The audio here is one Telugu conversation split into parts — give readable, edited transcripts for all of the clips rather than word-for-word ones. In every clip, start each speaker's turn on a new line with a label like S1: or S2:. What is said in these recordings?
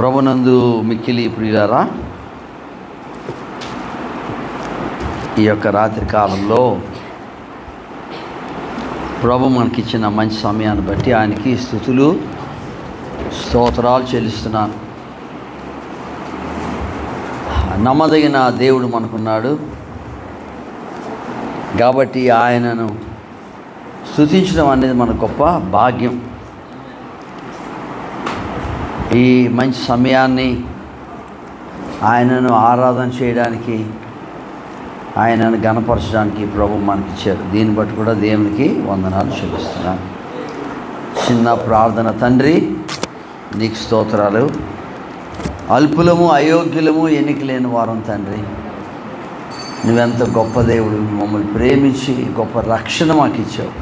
S1: ప్రభునందు మిక్కిలి ప్రియులారా, ఈ యొక్క రాత్రి కాలంలో ప్రభు మనకిచ్చిన మంచి సమయాన్ని బట్టి ఆయనకి స్తుతులు స్తోత్రాలు చెల్లిస్తున్నాను. నమ్మదగిన దేవుడు మనకున్నాడు కాబట్టి ఆయనను స్తుతించడం అనేది మన గొప్ప భాగ్యం. ఈ మంచి సమయాన్ని ఆయనను ఆరాధన చేయడానికి, ఆయనను గణపరచడానికి ప్రభు మనకిచ్చారు. దీన్ని బట్టి కూడా దేవునికి వందనాలు చెల్లిస్తున్నాను. చిన్న ప్రార్థన. తండ్రి, నీకు స్తోత్రాలు. అల్పులము, అయోగ్యులము, ఎన్నిక లేని వారం తండ్రి, నువ్వెంత గొప్ప దేవుడు. మమ్మల్ని ప్రేమించి గొప్ప రక్షణ మాకు ఇచ్చావు.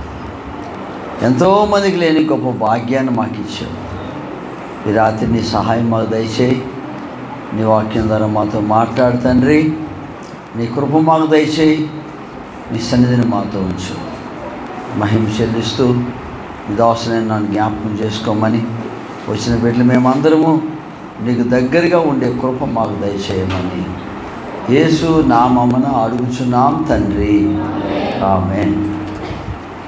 S1: ఎంతోమందికి లేని గొప్ప భాగ్యాన్ని మాకు ఇచ్చావు. ఈ రాత్రి నీ సహాయం మాకు దయచేయి. నీ వాక్యం ద్వారా మాతో మాట్లాడు తండ్రి. నీ కృప మాకు దయచేయి. నీ సన్నిధిని మాతో ఉంచు. మహిమ చెల్లిస్తూ నీ దాసుని నన్ను జ్ఞాపకం చేసుకోమని, వచ్చిన బిడ్డలు మేమందరము నీకు దగ్గరగా ఉండే కృప మాకు దయచేయమని యేసు నామమున అడుగుచున్నాం తండ్రి, ఆమేన్.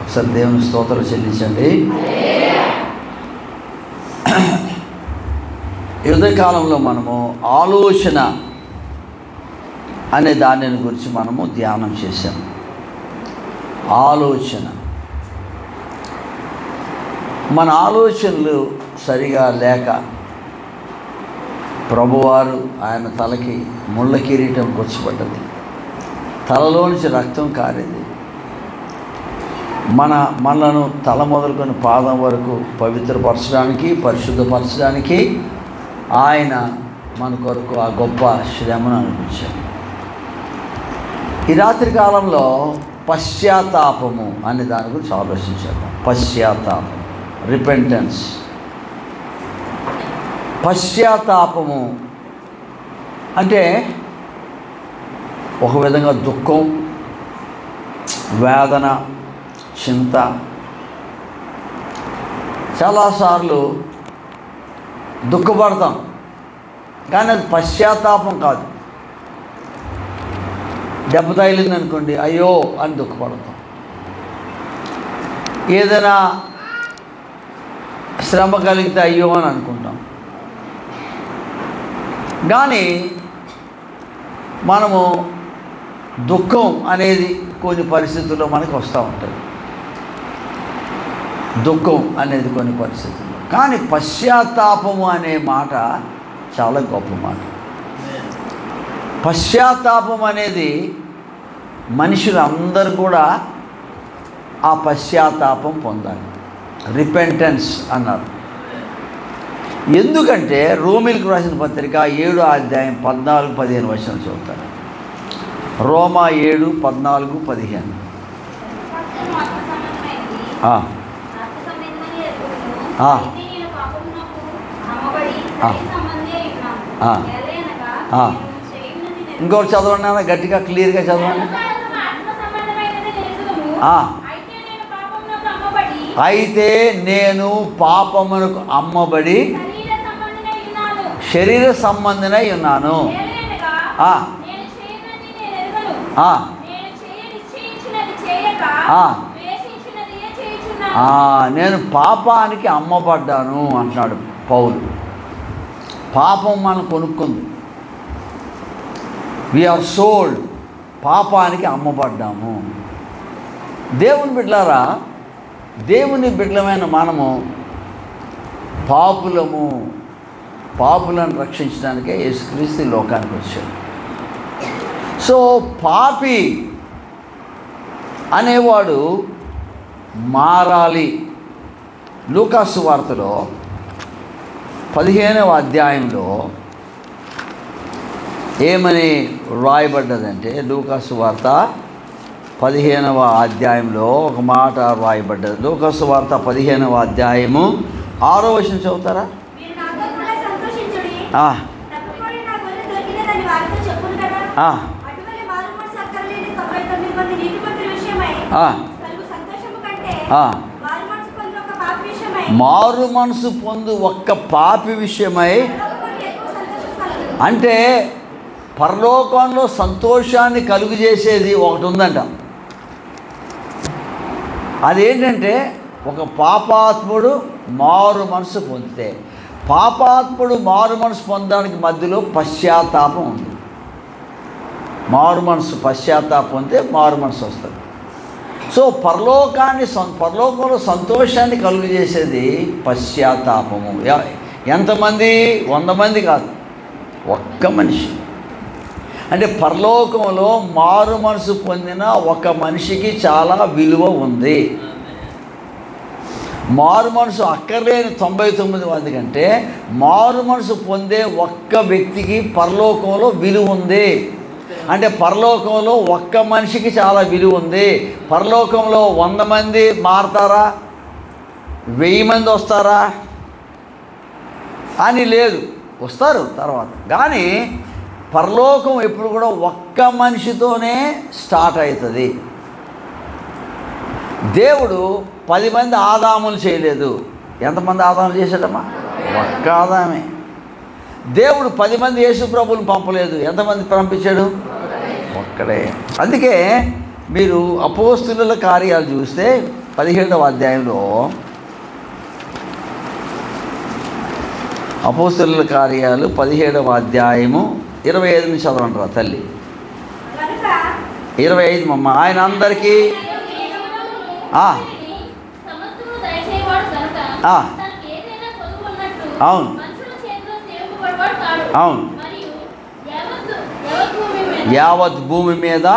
S1: ఒకసారి దేవుని స్తోత్రాలు చెల్లించండి. ఈ ఉదయకాలంలో మనము ఆలోచన అనే దానిని గురించి మనము ధ్యానం చేశాం. ఆలోచన, మన ఆలోచనలు సరిగా లేక ప్రభువారు ఆయన తలకి ముళ్ళ కిరీటం గుచ్చబడ్డది, తలలో నుంచి రక్తం కారేది. మనలను తల మొదలుకొని పాదం వరకు పవిత్రపరచడానికి, పరిశుద్ధపరచడానికి ఆయన మన కొరకు ఆ గొప్ప శ్రమను అనిపించారు. ఈ రాత్రి కాలంలో పశ్చాత్తాపము అనే దాని గురించి ఆలోచించాము. పశ్చాత్తాపం, రిపెంటెన్స్. పశ్చాత్తాపము అంటే ఒక విధంగా దుఃఖం, వేదన, చింత. చాలాసార్లు దుఃఖపడతాం, కానీ అది పశ్చాత్తాపం కాదు. దెబ్బ తగిలింది అనుకోండి, అయ్యో అని దుఃఖపడతాం. ఏదైనా శ్రమ కలిగితే అయ్యో అని అనుకుంటాం. కానీ మనము దుఃఖం అనేది కొన్ని పరిస్థితుల్లో మనకు వస్తూ ఉంటుంది. దుఃఖం అనేది కొన్ని పరిస్థితుల్లో. కానీ పశ్చాత్తాపము అనే మాట చాలా గొప్ప మాట. పశ్చాత్తాపం అనేది మనుషులందరూ కూడా ఆ పశ్చాత్తాపం పొందాలి. రిపెంటెన్స్ అన్నారు. ఎందుకంటే రోమీలకు రాసిన పత్రిక 7వ అధ్యాయం 14-15 వచనాలు చదువుతారు. రోమా 7:14-15. ఇంకోటి చదవండి అన్న, గట్టిగా క్లియర్గా చదవండి. అయితే నేను పాపమునకు అమ్మబడి శరీర సంబంధినై ఉన్నాను. నేను పాపానికి అమ్మబడ్డాను అంటున్నాడు పౌలు. పాపం మనం కొనుక్కుంది. We are sold. పాపానికి అమ్మబడ్డాము. దేవుని బిడ్డలారా, దేవుని బిడ్డలమైన మనము పాపులను రక్షించడానికే యేసుక్రీస్తు లోకానికి వచ్చాడు. సో పాపి అనేవాడు మారాలి. లూకాసు వార్తలో 15వ అధ్యాయంలో ఏమని రాయబడ్డదంటే, లూకాసు వార్త 15వ అధ్యాయంలో ఒక మాట రాయబడ్డది. లూకాసు వార్త 15వ అధ్యాయము 6వ వచనం చదువుతారా? మారు మనసు పొందు ఒక్క పాపి విషయమై అంటే పరలోకంలో సంతోషాన్ని కలుగు చేసేది ఒకటి ఉందంట. అదేంటంటే ఒక పాపాత్ముడు మారు మనసు పొందితే, పాపాత్ముడు మారు మనసు పొందడానికి మధ్యలో పశ్చాత్తాపం ఉంది. మారు మనసు పశ్చాత్తాపం ఉంటే మారు మనసు వస్తుంది. సో పరలోకంలో సంతోషాన్ని కలుగు చేసేది పశ్చాత్తాపము. ఎంతమంది? 100 మంది కాదు, ఒక్క మనిషి. అంటే పరలోకంలో మారు మనసు పొందిన ఒక మనిషికి చాలా విలువ ఉంది. మారు మనసు అక్కర్లేని 99 మంది కంటే మారు మనసు పొందే ఒక్క వ్యక్తికి పరలోకంలో విలువ ఉంది. అంటే పరలోకంలో ఒక్క మనిషికి చాలా విలువ ఉంది. పరలోకంలో 100 మంది మారతారా, 1000 మంది వస్తారా అని లేదు, వస్తారు తర్వాత. కానీ పరలోకం ఎప్పుడు కూడా ఒక్క మనిషితోనే స్టార్ట్ అవుతుంది. దేవుడు 10 మంది ఆదాములు చేయలేదు. ఎంతమంది ఆదాములు చేశాడమ్మా? ఒక్క ఆదామే. దేవుడు 10 మంది యేసు ప్రభువుని పంపలేదు. ఎంతమంది పంపించాడు? ఒక్కడే. అందుకే మీరు అపోస్తుల కార్యాలు చూస్తే 17వ అధ్యాయంలో, అపోస్తుల కార్యాలు 17వ అధ్యాయము 25 నుంచి చదవంటారా తల్లి? 25 మమ్మ. ఆయన అందరికీ అవును అవును యావత్ భూమి మీద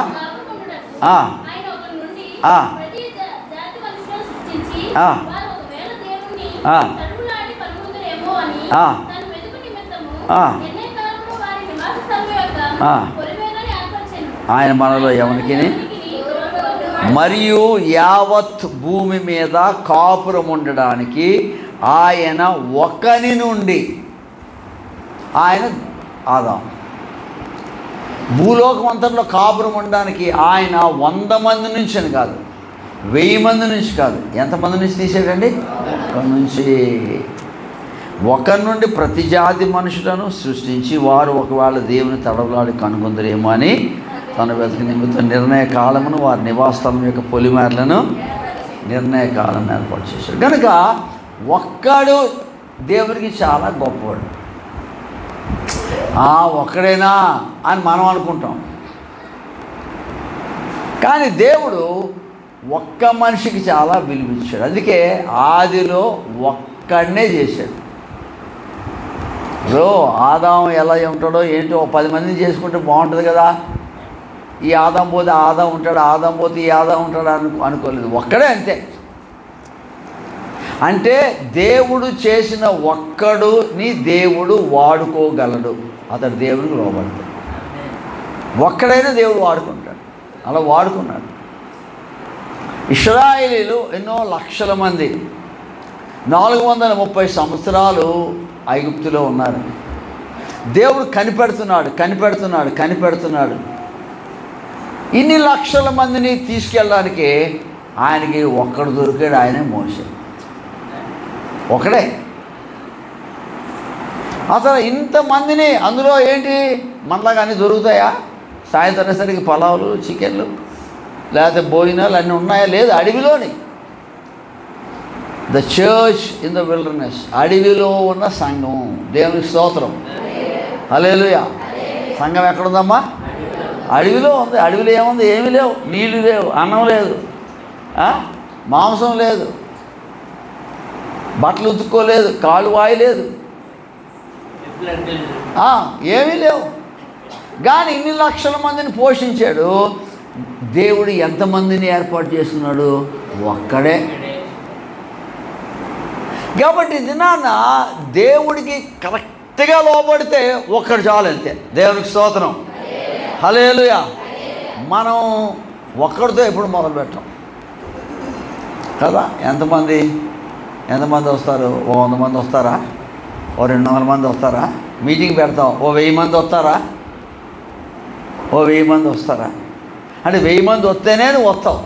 S1: ఆయన మనలో ఎవరికి మరియు యావత్ భూమి మీద కాపురం ఉండడానికి ఆయన ఒకని నుండి, ఆయన ఆదాం, భూలోకం అంతట్లో కాపురం ఉండడానికి ఆయన 100 మంది నుంచి అని కాదు, 1000 మంది నుంచి కాదు, ఎంతమంది నుంచి తీసాడండి? ఒకరి నుంచి. ఒకరి నుండి ప్రతి జాతి మనుషులను సృష్టించి వారు ఒకవేళ దేవుని తడవలాడి కనుగొందరేమో అని తన వెతక నిమిత్తం నిర్ణయ కాలమును వారి నివాసస్థలం యొక్క పొలిమేరలను నిర్ణయ కాలం ఏర్పాటు చేశాడు. కనుక ఒక్కడు దేవుడికి చాలా గొప్పవాడు. ఒక్కడేనా అని మనం అనుకుంటాం. కానీ దేవుడు ఒక్క మనిషికి చాలా విలువిచ్చాడు. అందుకే ఆదిలో ఒక్కడనే చేశాడు. ఆదాం ఎలా ఉంటాడో ఏంటో 10 మందిని చేసుకుంటే బాగుంటుంది కదా. ఈ ఆదాం పోతే ఆదాం ఉంటాడు, ఆదాం పోతే ఈ ఆదాం ఉంటాడు అనుకోలేదు. ఒక్కడే, అంతే. అంటే దేవుడు చేసిన ఒక్కడుని దేవుడు వాడుకోగలడు. అతడు దేవునికి లోబడతాడు. ఒక్కడైనా దేవుడు వాడుకుంటాడు. అలా వాడుకున్నాడు. ఇశ్రాయేలీలు ఎన్నో లక్షల మంది 430 సంవత్సరాలు ఐగుప్తులో ఉన్నారు. దేవుడు కనిపెడుతున్నాడు. ఇన్ని లక్షల మందిని తీసుకెళ్ళడానికి ఆయనకి ఒక్కడు దొరికాడు. ఆయనే మోషే. ఒకడే. అసలు ఇంతమందిని అందులో ఏంటి మనలాగా అన్నీ దొరుకుతాయా? సాయంత్రం అనేసరికి పలావులు, చికెన్లు, లేకపోతే భోజనాలు అన్నీ ఉన్నాయా? లేదు. అడవిలోని the church in the wilderness, అడవిలో ఉన్న సంఘం. దేవునికి స్తోత్రం. హల్లెలూయా. సంఘం ఎక్కడుందమ్మా? అడవిలో ఉంది. అడవిలో ఏముంది? ఏమీ లేవు. నీళ్ళు లేవు, అన్నం లేదు, మాంసం లేదు, బట్టలు ఉతుక్కోలేదు, కాళ్ళు వాయలేదు, ఏమీ లేవు. కానీ ఇన్ని లక్షల మందిని పోషించాడు. దేవుడు ఎంతమందిని ఏర్పాటు చేస్తున్నాడు? ఒక్కడే. కాబట్టి దినాన్న దేవుడికి కరెక్ట్గా లోబడితే ఒక్కడు చాలు, అంతే. దేవునికి స్తోత్రం. హల్లెలూయా. మనం ఒక్కడితో ఎప్పుడు మొదలు పెట్టాం కదా. ఎంతమంది వస్తారు? 100 మంది వస్తారా? 200 మంది వస్తారా? మీటింగ్ పెడతాం, 1000 మంది వస్తారా? 1000 మంది వస్తారా? అంటే 1000 మంది వస్తేనే నువ్వు వస్తావు.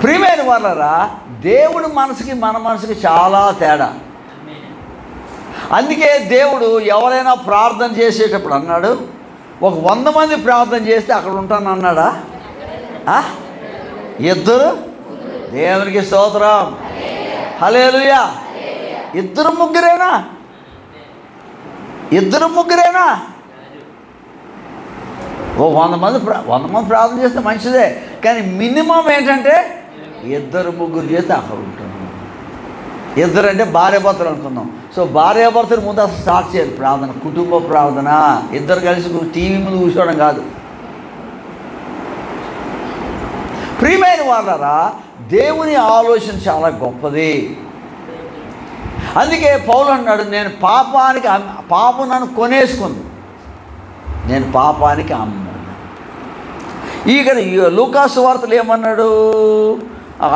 S1: ప్రియమైన వాళ్ళరా, దేవుడి మనసుకి మన మనసుకి చాలా తేడా. అందుకే దేవుడు ఎవరైనా ప్రార్థన చేసేటప్పుడు అన్నాడు, ఒక 100 మంది ప్రార్థన చేస్తే అక్కడ ఉంటాను అన్నాడా? ఇద్దరు, దేవునికి స్తోత్రం, హల్లెలూయా. ఇద్దరు ముగ్గురేనా? ఓ 100 మంది ప్రార్థన చేస్తే మంచిదే, కానీ మినిమం ఏంటంటే 2-3 చేస్తే అక్కడ ఉంటాను. ఇద్దరు అంటే భార్యాభర్తలు అనుకుందాం. సో భార్యాభర్తలు ముందు అసలు స్టార్ట్ చేయాలి ప్రార్థన, కుటుంబ ప్రార్థన. ఇద్దరు కలిసి టీవీ ముందు కూర్చోవడం కాదు. ప్రియమైన వాళ్ళారా, దేవుని ఆలోచన చాలా గొప్పది. అందుకే పౌలు అన్నాడు, నేను పాపం నన్ను కొనేసుకుంది, నేను పాపానికి అమ్మాను. ఇక్కడ లూకాసు వార్తలు ఏమన్నాడు?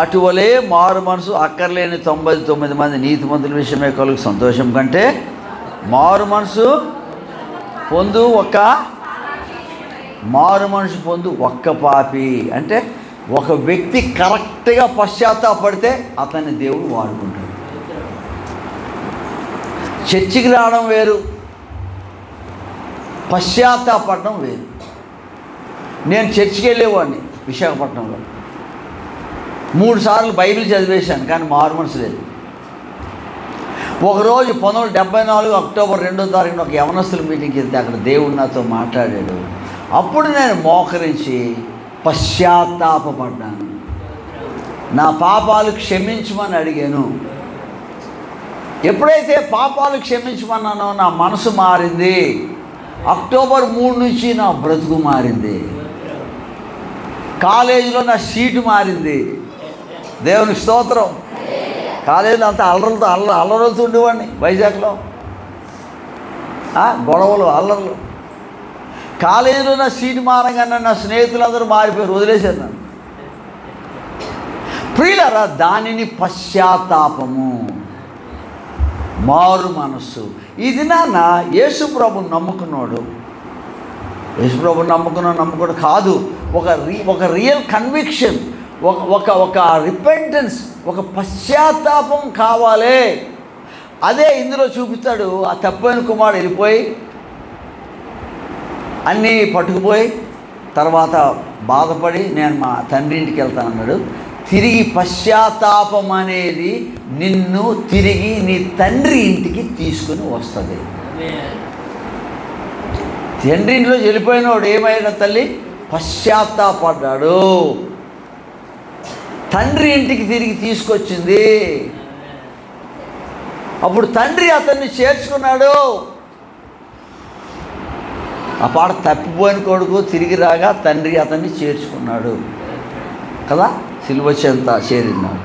S1: అటువలే మారు మనసు అక్కర్లేని 99 మంది నీతిమంతుల విషయమే కలుగు సంతోషం కంటే మారు మనసు పొందు ఒక్క పాపి. అంటే ఒక వ్యక్తి కరెక్ట్గా పశ్చాత్తాపడితే అతన్ని దేవుడు వాడుకుంటాడు. చర్చికి రావడం వేరు, పశ్చాత్తాపడడం వేరు. నేను చర్చికి వెళ్ళేవాడిని విశాఖపట్నంలో, 3 సార్లు బైబిల్ చదివేశాను, కానీ మారు మనసు లేదు. ఒకరోజు 1974 అక్టోబర్ 2వ తారీఖున ఒక యవనస్తుల మీటింగ్కి వెళ్తే అక్కడ దేవుడు నాతో మాట్లాడాడు. అప్పుడు నేను మోకరించి పశ్చాత్తాపడ్డాను, నా పాపాలు క్షమించమని అడిగాను. ఎప్పుడైతే పాపాలు క్షమించమన్నానో నా మనసు మారింది. అక్టోబర్ 3 నుంచి నా బ్రతుకు మారింది. కాలేజీలో నా సీటు మారింది. దేవునికి స్తోత్రం. కాలేజీలో అంతా అల్లరులతో ఉండేవాడిని. వైజాగ్లో గొడవలు, అల్లర్లు. కాలేజీలో నా సీటు మారంగానే నా స్నేహితులందరూ మారిపోయారు, వదిలేశారు నన్ను. ప్రియులారా, దానిని పశ్చాత్తాపము, మారు మనస్సు. ఇది నాన్న యేసుప్రభుని నమ్ముకున్నాడు, యేసుప్రభుని నమ్ముకున్నాడు కాదు, ఒక రియల్ కన్విక్షన్, ఒక రిపెంటెన్స్, ఒక పశ్చాత్తాపం కావాలి. అదే ఇందులో చూపిస్తాడు. ఆ తప్పైన కుమారుడు వెళ్ళిపోయి అన్నీ పట్టుకుపోయి తర్వాత బాధపడి నేను మా తండ్రి ఇంటికి వెళ్తానన్నాడు. తిరిగి పశ్చాత్తాపం అనేది నిన్ను తిరిగి నీ తండ్రి ఇంటికి తీసుకుని వస్తుంది. తండ్రి ఇంట్లో వెళ్ళిపోయినవాడు ఏమైనా తల్లి పశ్చాత్తాపడ్డాడు, తండ్రి ఇంటికి తిరిగి తీసుకొచ్చింది. అప్పుడు తండ్రి అతన్ని చేర్చుకున్నాడు. ఆ పాట తప్పిపోయిన కొడుకు తిరిగి రాగా తండ్రి అతన్ని చేర్చుకున్నాడు కదా, సిలువ చెంత చేరినాడు.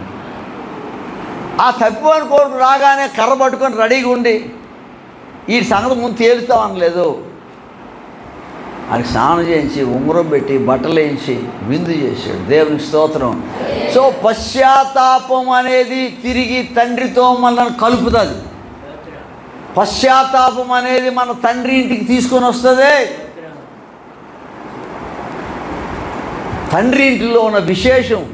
S1: ఆ తప్పిపోయిన కొడుకు రాగానే కర్ర పట్టుకొని రెడీగా ఉండి ఈ సంగతి ముందు తేలుస్తామనలేదు. అది స్నానం చేయించి ఉంగరం పెట్టి బట్టలు వేయించి విందు చేశాడు. దేవునికి స్తోత్రం. సో పశ్చాత్తాపం అనేది తిరిగి తండ్రితో మనల్ని కలుపుతుంది. పశ్చాత్తాపం అనేది మన తండ్రి ఇంటికి తీసుకొని వస్తుంది. తండ్రి ఇంట్లో ఉన్న విశేషం,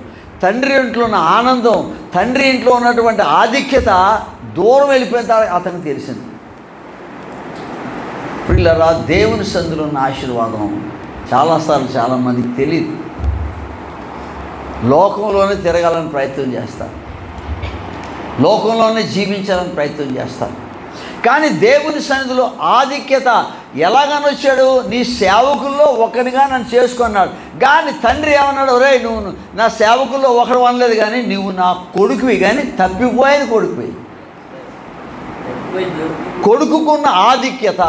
S1: తండ్రి ఇంట్లో ఉన్న ఆనందం, తండ్రి ఇంట్లో ఉన్నటువంటి ఆధిక్యత దూరం వెళ్ళిపోయిన తర్వాత అతనికి తెలిసింది. పిల్లరా, దేవుని సందులో ఉన్న ఆశీర్వాదం చాలాసార్లు చాలామందికి తెలియదు. లోకంలోనే తిరగాలని ప్రయత్నం చేస్తారు, లోకంలోనే జీవించాలని ప్రయత్నం చేస్తారు. కానీ దేవుని సన్నిధిలో ఆధిక్యత ఎలాగనొచ్చాడు? నీ సేవకుల్లో ఒకరిగా నన్ను చేసుకున్నాడు. కానీ తండ్రి ఏమన్నాడు? రే, నువ్వు నా సేవకుల్లో ఒకడు అనలేదు, కానీ నువ్వు నా కొడుకువి, కానీ తప్పిపోయిన కొడుకువి. కొడుకుకున్న ఆధిక్యత,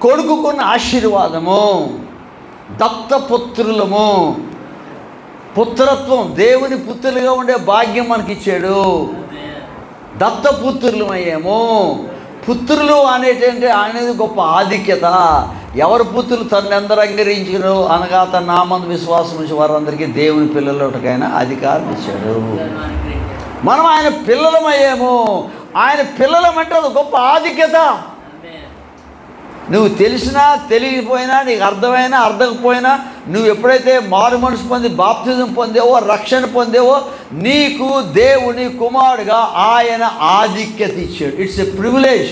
S1: కొడుకుకున్న ఆశీర్వాదము, దత్తపుత్రులము, పుత్రత్వం, దేవుని పుత్రులుగా ఉండే భాగ్యం మనకిచ్చాడు. దత్తపుత్రులమయ్యాము. పుత్రులు అనేది గొప్ప ఆధిక్యత. ఎవరు పుత్రులు తనని ఎందరు అంగీకరించారు అనగా తన నామందు విశ్వాసం నుంచి వారందరికీ దేవుని పిల్లలకైనా అధికారం ఇచ్చాడు. మనం ఆయన పిల్లలమయ్యాము. ఆయన పిల్లలమంటే అది గొప్ప ఆధిక్యత. నువ్వు తెలిసినా తెలియకపోయినా, నీకు అర్థమైనా అర్థకపోయినా, నువ్వు ఎప్పుడైతే మారు మనసు పొంది బాప్తిజం పొందేవో, రక్షణ పొందేవో, నీకు దేవుని కుమారుడుగా ఆయన ఆధిక్యత ఇచ్చాడు. It's a privilege.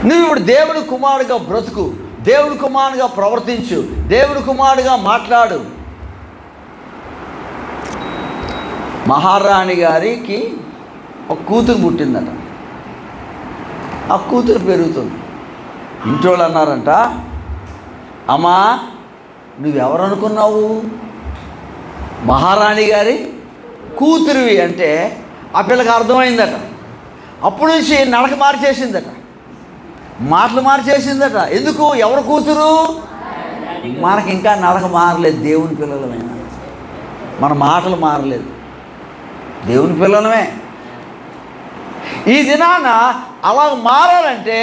S1: నువ్వు ఇప్పుడు దేవుని కుమారుడుగా బ్రతుకు, దేవుని కుమారుడుగా ప్రవర్తించు, దేవుని కుమారుడుగా మాట్లాడు. మహారాణి గారికి ఒక కూతురు పుట్టిందట. ఆ కూతురు పెరుగుతుంది. ఇంట్లో అన్నారంట, అమ్మా నువ్వెవరు అనుకున్నావు? మహారాణి గారి కూతురువి అంటే ఆ పిల్లకి అర్థమైందట. అప్పటి నుంచి నడక మార్చేసిందట, మాటలు మార్చేసిందట. ఎందుకు? ఎవరు కూతురు? మనకి ఇంకా నడక మారలేదు. దేవుని పిల్లలమైనా మన మాటలు మారలేదు. దేవుని పిల్లలమే. ఈ దినాన అలా మారాలంటే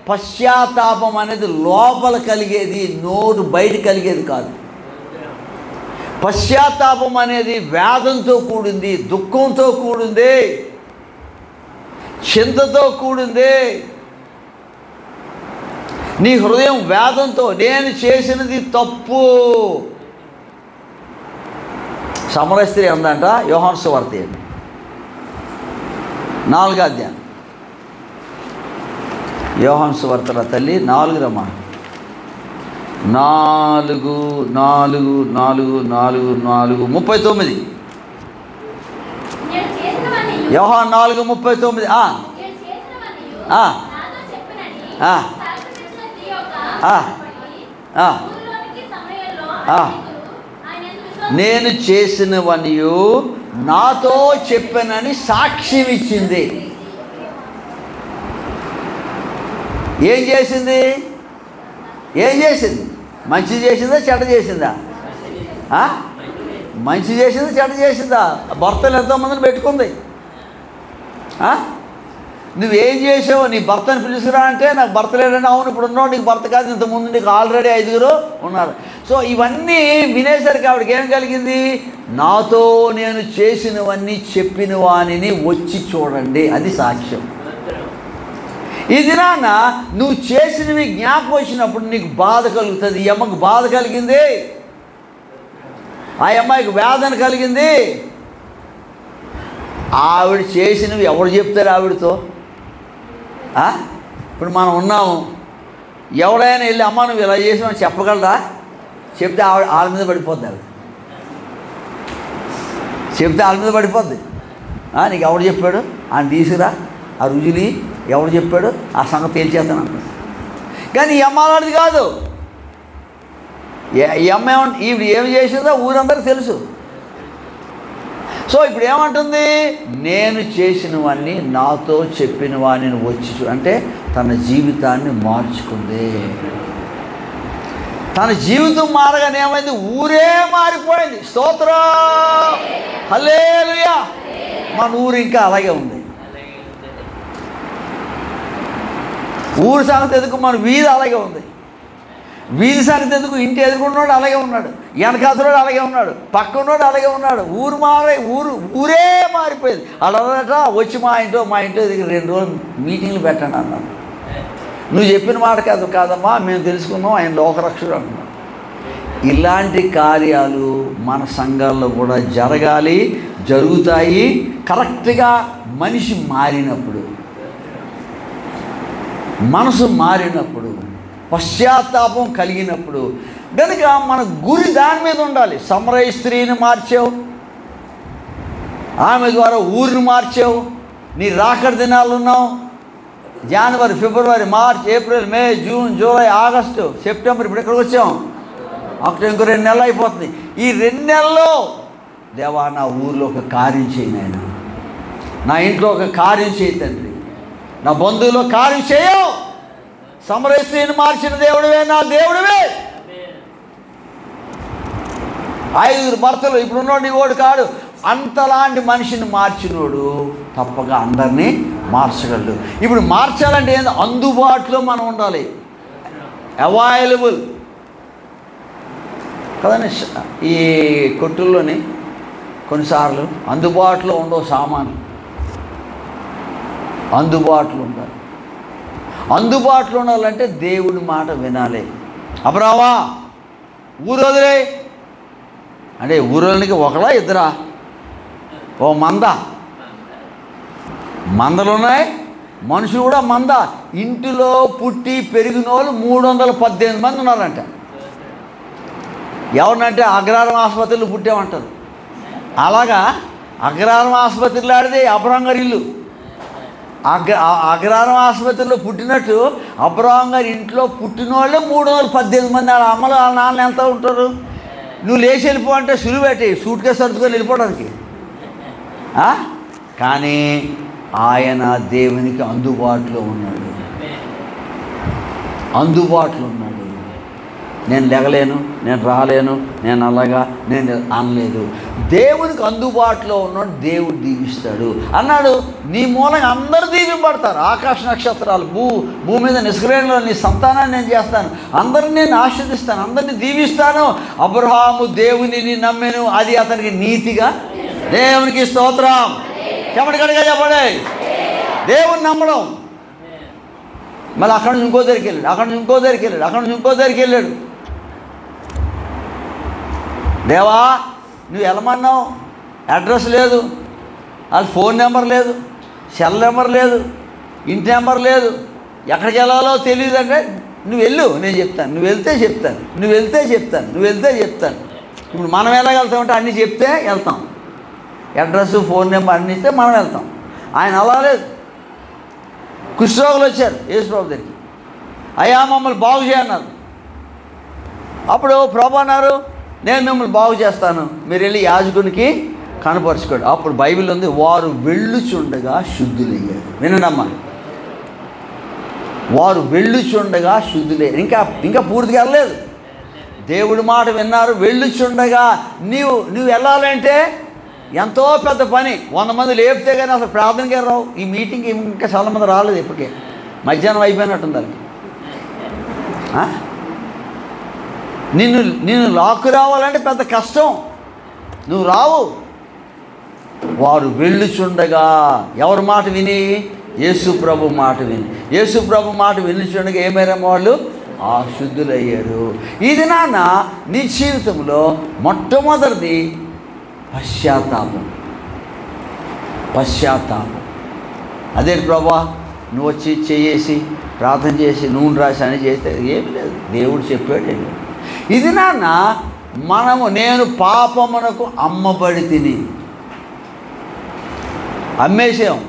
S1: పశ్చాత్తాపం అనేది లోపల కలిగేది, నోటు బయట కలిగేది కాదు. పశ్చాత్తాపం అనేది వేదంతో కూడింది, దుఃఖంతో కూడింది, చింతతో కూడింది. నీ హృదయం వేదంతో, నేను చేసినది తప్పు. సమరయ స్త్రీ అందంట, యోహాను సువార్త 4వ అధ్యాయం. యోహాను సువార్తల తల్లి 4 39. యోహాను 4:39. నేను చేసినవనియు నాతో చెప్పానని సాక్ష్యం ఇచ్చింది. ఏం చేసింది? ఏం చేసింది? మంచి చేసిందా చెడ్డ చేసిందా? మంచి చేసిందా చెడ్డ చేసిందా? భర్తలు ఎంతోమందిని పెట్టుకుంది. నువ్వేం చేసావు? నీ భర్తను పిలుచుకురా అంటే నాకు భర్త లేడంటే, అవును ఇప్పుడు ఉన్నావు, నీకు భర్త కాదు, ఇంతకుముందు నీకు ఆల్రెడీ 5 ఉన్నారు. సో ఇవన్నీ వినేసరికి ఆవిడకి ఏం కలిగింది? నాతో నేను చేసినవన్నీ చెప్పిన వానిని వచ్చి చూడండి, అది సాక్ష్యం. ఈ దినాన నువ్వు చేసినవి జ్ఞాపకం వచ్చినప్పుడు నీకు బాధ కలుగుతుంది. ఈ అమ్మకు బాధ కలిగింది, ఆ అమ్మాయికి వేదన కలిగింది. ఆవిడ చేసినవి ఎవరు చెప్తారు ఆవిడతో? ఇప్పుడు మనం ఉన్నాము, ఎవడైనా వెళ్ళి అమ్మ నువ్వు ఇలా చేసామని చెప్పగలరా? చెప్తే వాళ్ళ మీద పడిపోద్ది. ఆవిడ చెప్తే వాళ్ళ మీద పడిపోద్ది. నీకు ఎవడు చెప్పాడు? ఆయన తీసుకురా, ఆ రుజుని ఎవడు చెప్పాడు? ఆ సంగతి తేల్చేస్తాను అంటాడు. కానీ ఈ అమ్మ అలాంటిది కాదు. ఈ అమ్మ ఈవిడ ఏమి చేసిందో ఊరందరికీ తెలుసు. సో ఇప్పుడు ఏమంటుంది? నేను చేసినవన్నీ నాతో చెప్పిన వాడిని వచ్చి అంటే తన జీవితాన్ని మార్చుకుంది. తన జీవితం మారగానే ఏమైంది? ఊరే మారిపోయింది. స్తోత్రం, హల్లెలూయా. మన ఊరు ఇంకా అలాగే ఉంది. ఊరు సంగతి ఎందుకు, మన వీధి అలాగే ఉంది. వీధి సంగతి ఎందుకు, ఇంటి ఎదుర్కొన్నాడు అలాగే ఉన్నాడు, వెనకాతలోడు అలాగే ఉన్నాడు, పక్కనోడు అలాగే ఉన్నాడు. ఊరే మారిపోయింది. అలాగట వచ్చి మా ఇంట్లో దగ్గర 2 రోజులు మీటింగ్లు పెట్టండి అన్నాను. నువ్వు చెప్పిన మాట కాదమ్మా, మేము తెలుసుకున్నాం, ఆయన లోకరక్షకుడు అంటున్నాం. ఇలాంటి కార్యాలు మన సంఘాల్లో కూడా జరగాలి, జరుగుతాయి. కరెక్ట్గా మనిషి మారినప్పుడు, మనసు మారినప్పుడు, పశ్చాత్తాపం కలిగినప్పుడు. కనుక మన గురి దాని మీద ఉండాలి. సమరయ స్త్రీని మార్చావు, ఆమె ద్వారా ఊరిని మార్చావు. నీ రాకడ దినాలు ఉన్నావు. జనవరి, ఫిబ్రవరి, మార్చ్, ఏప్రిల్, మే, జూన్, జూలై, ఆగస్టు, సెప్టెంబర్, ఇప్పుడు ఎక్కడికి వచ్చాం? అక్కడ ఇంకో 2 నెలలు అయిపోతుంది. ఈ 2 నెలల్లో దేవా నా ఊరిలో ఒక కార్యం చేయి నాయన, నా ఇంట్లో ఒక కార్యం చేయి తండ్రి, నా బంధువులో కార్యం చేయవు. సమరయ స్త్రీని మార్చిన దేవుడివే, నా దేవుడివే. 5 భర్తలు ఇప్పుడున్నోడు నీ ఓడు కాడు. అంతలాంటి మనిషిని మార్చినోడు తప్పక అందరినీ మార్చగలడు. ఇప్పుడు మార్చాలంటే ఏంది? అందుబాటులో మనం ఉండాలి, అవైలబుల్ కదండి. ఈ కొట్టుల్లోని కొన్నిసార్లు అందుబాటులో ఉండవు సామాన్లు, అందుబాటులో ఉండాలి. అందుబాటులో ఉండాలంటే దేవుడి మాట వినాలి. అబ్రామా ఊరు వదిలే అంటే ఊరోళ్ళకి ఒకలా ఇద్దరా? ఓ మందలు ఉన్నాయి, మనుషులు కూడా మంద. ఇంటిలో పుట్టి పెరిగిన వాళ్ళు 318 మంది ఉన్నారంట. ఎవరినంటే అగ్రహారం ఆసుపత్రిలో పుట్టామంటారు. అలాగా అగ్రహారం ఆసుపత్రిలో ఆడితే అబ్రాహాం గారి ఇల్లు. అగ్రహారం ఆసుపత్రిలో పుట్టినట్టు అబ్రాహాం గారి ఇంట్లో పుట్టిన వాళ్ళే 318 మంది. వాళ్ళ అమ్మలు వాళ్ళ నాన్న ఎంత ఉంటారు? నువ్వు లేచి వెళ్ళిపో అంటే సులువు పెట్టి సూట్ కేసు సర్దుకొని వెళ్ళిపోవడానికి. కానీ ఆయన దేవునికి అందుబాటులో ఉన్నాడు. నేను లెగలేను, నేను రాలేను, నేను అలాగా నేను అనలేదు. దేవునికి అందుబాటులో ఉన్నాడు, దేవుడు దీవిస్తాడు అన్నాడు. నీ మూలంగా అందరూ దీవింపడతారు. ఆకాశ నక్షత్రాలు, భూమి మీద నిస్క్రయంలో నీ సంతానాన్ని నేను చేస్తాను, అందరిని నేను ఆశీర్దిస్తాను, అందరినీ దీవిస్తాను. అబ్రహాము దేవునిని నమ్మెను, అది అతనికి నీతిగా. దేవునికి స్తోత్రం. చెప్పడిగడిగా చెప్పండి. దేవుని నమ్మడం. మళ్ళీ అక్కడి నుంచి ఇంకో దగ్గరికి వెళ్ళాడు, అక్కడి నుంచి ఇంకో దగ్గరికి వెళ్ళాడు. దేవా నువ్వు వెళ్ళమన్నావు, అడ్రస్ లేదు, వాళ్ళ ఫోన్ నెంబర్ లేదు, సెల్ నెంబర్ లేదు, ఇంటి నెంబర్ లేదు, ఎక్కడికి వెళ్ళాలో తెలియదు అంటే నువ్వు వెళ్ళు, నేను చెప్తాను, నువ్వు వెళ్తే చెప్తాను. ఇప్పుడు మనం వెళ్ళగలుగుతామంటే అన్నీ చెప్తే వెళ్తాం, అడ్రస్ ఫోన్ నెంబర్ అన్నీ ఇస్తే మనం వెళ్తాం. ఆయన అలా లేదు. కుష్ఠరోగులు వచ్చారు యేసుప్రభు దగ్గరికి, అయ్యా మమ్మల్ని బాగు చేయన్నారు. అప్పుడు ప్రభు అన్నారు, నేను మిమ్మల్ని బాగు చేస్తాను, మీరు వెళ్ళి యాజకునికి కనపరుచుకోండి. అప్పుడు బైబిల్ ఉంది, వారు వెళ్ళుచుండగా శుద్ధులయ్యారు. వినండమ్మా, వారు వెళ్ళుచుండగా శుద్ధులయ్యారు. ఇంకా పూర్తిగా వెళ్ళలేదు. దేవుడి మాట విన్నారు, వెళ్ళుచుండగా. నువ్వు వెళ్ళాలంటే ఎంతో పెద్ద పని. 100 మంది లేపితే కానీ అసలు ప్రార్థనకే రావు. ఈ మీటింగ్కి ఇంకా చాలామంది రాలేదు, ఇప్పటికే మధ్యాహ్నం అయిపోయినట్టుంది దానికి. నిన్ను లాక్కు రావాలంటే పెద్ద కష్టం, నువ్వు రావు. వారు వెళ్ళుచుండగా ఎవరి మాట విని? యేసు ప్రభు మాట విని. యేసు ప్రభు మాట వెళ్ళుచుండగా ఏమైనా వాళ్ళు శుద్ధులయ్యారు. ఇది నాన్న నీ జీవితంలో మొట్టమొదటిది పశ్చాత్తాపం. అదే ప్రభా నువ్వు వచ్చి చేసి ప్రార్థన చేసి నూనె రాసి అని చేస్తే ఏమి లేదు, దేవుడు చెప్పాడు. ఇది నాన్న నేను పాపమునకు అమ్మబడి తిని, అమ్మేసాం,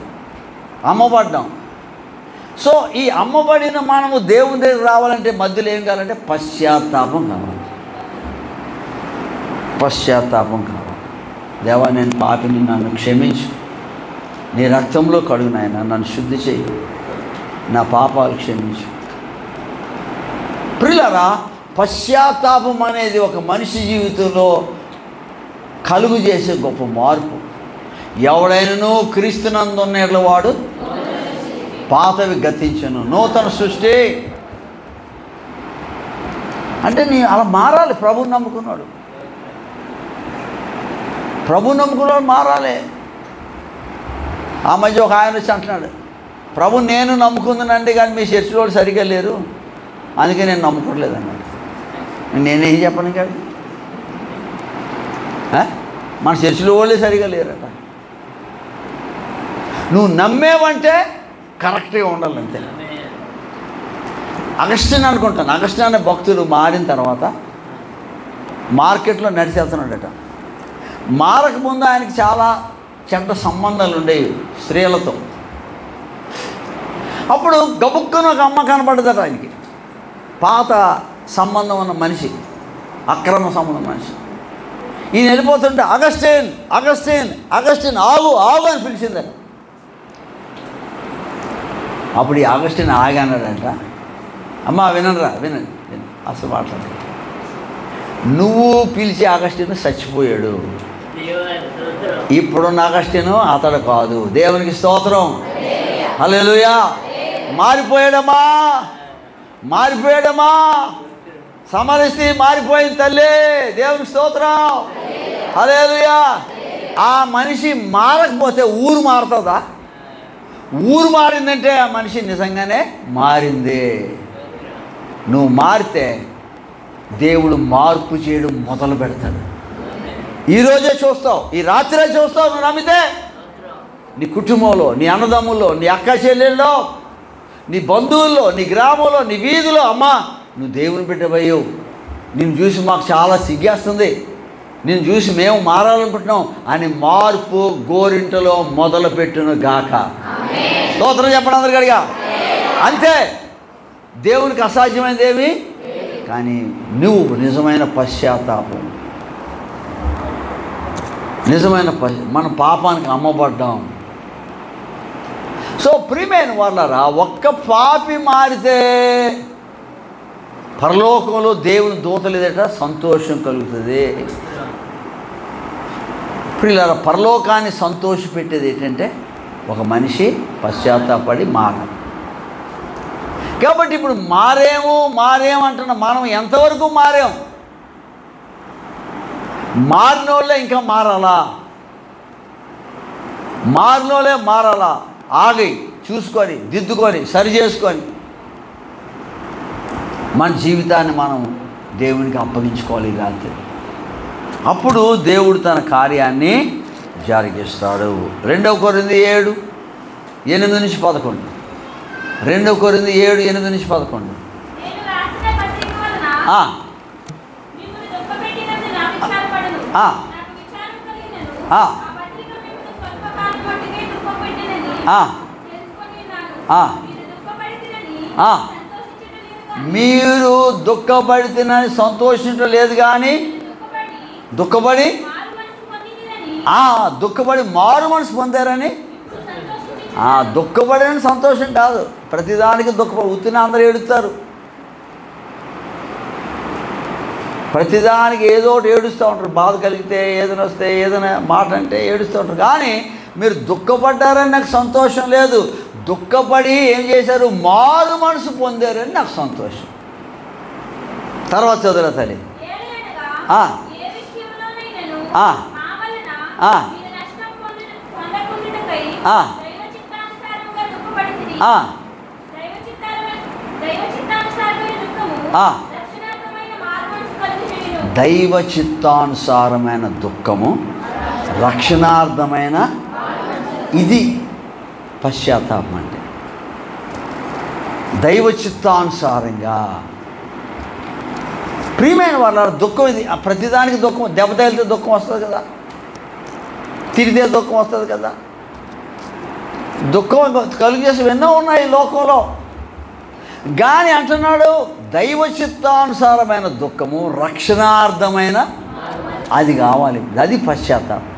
S1: అమ్మబడ్డాం. సో ఈ అమ్మబడిన మనము దేవుని దగ్గర రావాలంటే మధ్యలో ఏం కావాలంటే పశ్చాత్తాపం కావాలి. దేవా నేను పాపిని, నన్ను క్షమించు, నీ రక్తంలో కడుగు నాయన, నన్ను శుద్ధి చేయి, నా పాపాలు క్షమించు. ప్రియులారా, పశ్చాత్తాపం అనేది ఒక మనిషి జీవితంలో కలుగు చేసే గొప్ప మార్పు. ఎవడైనను క్రీస్తునందున్న వాడు పాతవి గతించను, నూతన సృష్టి. అంటే నీ అలా మారాలి. ప్రభువుని నమ్ముకున్నాడు మారాలి. ఆ మధ్య ఒక ఆయన వచ్చి అంటున్నాడు, ప్రభు నేను నమ్ముకుందనండి కానీ మీ చర్చిలో సరిగ్గా లేరు, అందుకే నేను నమ్ముకోవట్లేదు అన్నాడు. నేనేం చెప్పను కాదు, మన చర్చిలో వాళ్ళే సరిగా లేరట. నువ్వు నమ్మేవంటే కరెక్ట్గా ఉండాలంతే. అగస్టిన్ అనుకుంటాను, అగస్టిన్ అనే భక్తుడు మారిన తర్వాత మార్కెట్లో నడిచేస్తున్నాడట. మారకముందు ఆయనకి చాలా చెడ్డ సంబంధాలు ఉండేవి స్త్రీలతో. అప్పుడు గబుక్కున ఒక అమ్మ కనపడదట ఆయనకి, పాత సంబంధం ఉన్న మనిషి, అక్రమ సంబంధం మనిషి. ఈయన వెళ్ళిపోతుంటే అగస్టిన్ ఆగు అని పిలిచిందట. అప్పుడు ఈ అగస్టిన్ ఆగానడంట, అమ్మ వినండి అసలు మాట్లాడు, నువ్వు పిలిచి అగస్టిన్ చచ్చిపోయాడు, ఇప్పుడున్న అగస్టిన్ అతడు కాదు. దేవునికి స్తోత్రం, హల్లెలూయా. మారిపోయాడమ్మా, సమరస్తి మారిపోయింది తల్లి, దేవునికి స్తోత్రం, హల్లెలూయా. ఆ మనిషి మారకపోతే ఊరు మారుతుందా? ఊరు మారిందంటే ఆ మనిషి నిజంగానే మారింది. నువ్వు మారితే దేవుడు మార్పు చేయడం మొదలు పెడతాడు. ఈరోజే చూస్తావు, ఈ రాత్రే చూస్తావు. నువ్వు నమ్మితే నీ కుటుంబంలో, నీ అన్నదమ్ముల్లో, నీ అక్క చెల్లెల్లో, నీ బంధువుల్లో, నీ గ్రామంలో, నీ వీధిలో, అమ్మా నువ్వు దేవుని బిడ్డవయ్యావు, నిన్ను చూసి మాకు చాలా సిగ్గేస్తుంది, నిన్ను చూసి మేము మారాలనుకుంటున్నాం అని మార్పు గోరింటలో మొదలుపెట్టును గాక. స్తోత్రం చెప్పండి అందరు గడిగా. అంతే, దేవునికి అసాధ్యమైనది ఏమి. కానీ నువ్వు నిజమైన పశ్చాత్తాపం, నిజమైన మన పాపానికి అమ్మబడ్డాం. సో ప్రియమైన వాళ్ళరా, ఒక్క పాపి మారితే పరలోకంలో దేవుని దూతలు ఎదుట సంతోషం కలుగుతుంది. ప్రియులారా, పరలోకాన్ని సంతోషపెట్టేది ఏంటంటే ఒక మనిషి పశ్చాత్తాపడి మారాలి. కాబట్టి ఇప్పుడు మారేము అంటున్న మనం ఎంతవరకు మారాం? మారినోళ్ళే ఇంకా మారాలా? మారినోళ్ళే మారాలా? ఆగి చూసుకొని దిద్దుకొని సరి చేసుకొని మన జీవితాన్ని మనం దేవునికి అప్పగించుకోవాలి. కాదు, అప్పుడు దేవుడు తన కార్యాన్ని జరిగిస్తాడు. 2 కొరింథీ 7:8-11. 2 కొరింథీ 7:8-11. మీరు దుఃఖపడితేనని సంతోషించడం లేదు, కానీ దుఃఖపడి మారు మనసు పొందారని. దుఃఖపడని సంతోషం కాదు, ప్రతిదానికి ఉత్తిన అందరూ ఏడుస్తారు, ప్రతిదానికి ఏదో ఒకటి ఏడుస్తూ ఉంటారు. బాధ కలిగితే, ఏదైనా వస్తే, ఏదైనా మాట అంటే ఏడుస్తూ ఉంటారు. కానీ మీరు దుఃఖపడ్డారని నాకు సంతోషం లేదు, దుఃఖపడి ఏం చేశారు, మారు మనసు పొందారని నాకు సంతోషం. తర్వాత చదువురా తల్లి. దైవ చిత్తానుసారమైన దుఃఖము, రక్షణార్థమైన, ఇది పశ్చాత్తాపం అంటే. దైవ చిత్తానుసారంగా. ప్రియమైన వాళ్ళ దుఃఖం ఇది. ప్రతిదానికి దుఃఖం, దెబ్బ తగిలితే దుఃఖం వస్తుంది కదా, తిరిగితే దుఃఖం వస్తుంది కదా. దుఃఖం కలుగజేసి ఎన్నో ఉన్నాయి లోకంలో. కానీ అంటున్నాడు దైవ చిత్తానుసారమైన దుఃఖము, రక్షణార్థమైన, అది కావాలి. అది పశ్చాత్తాపం.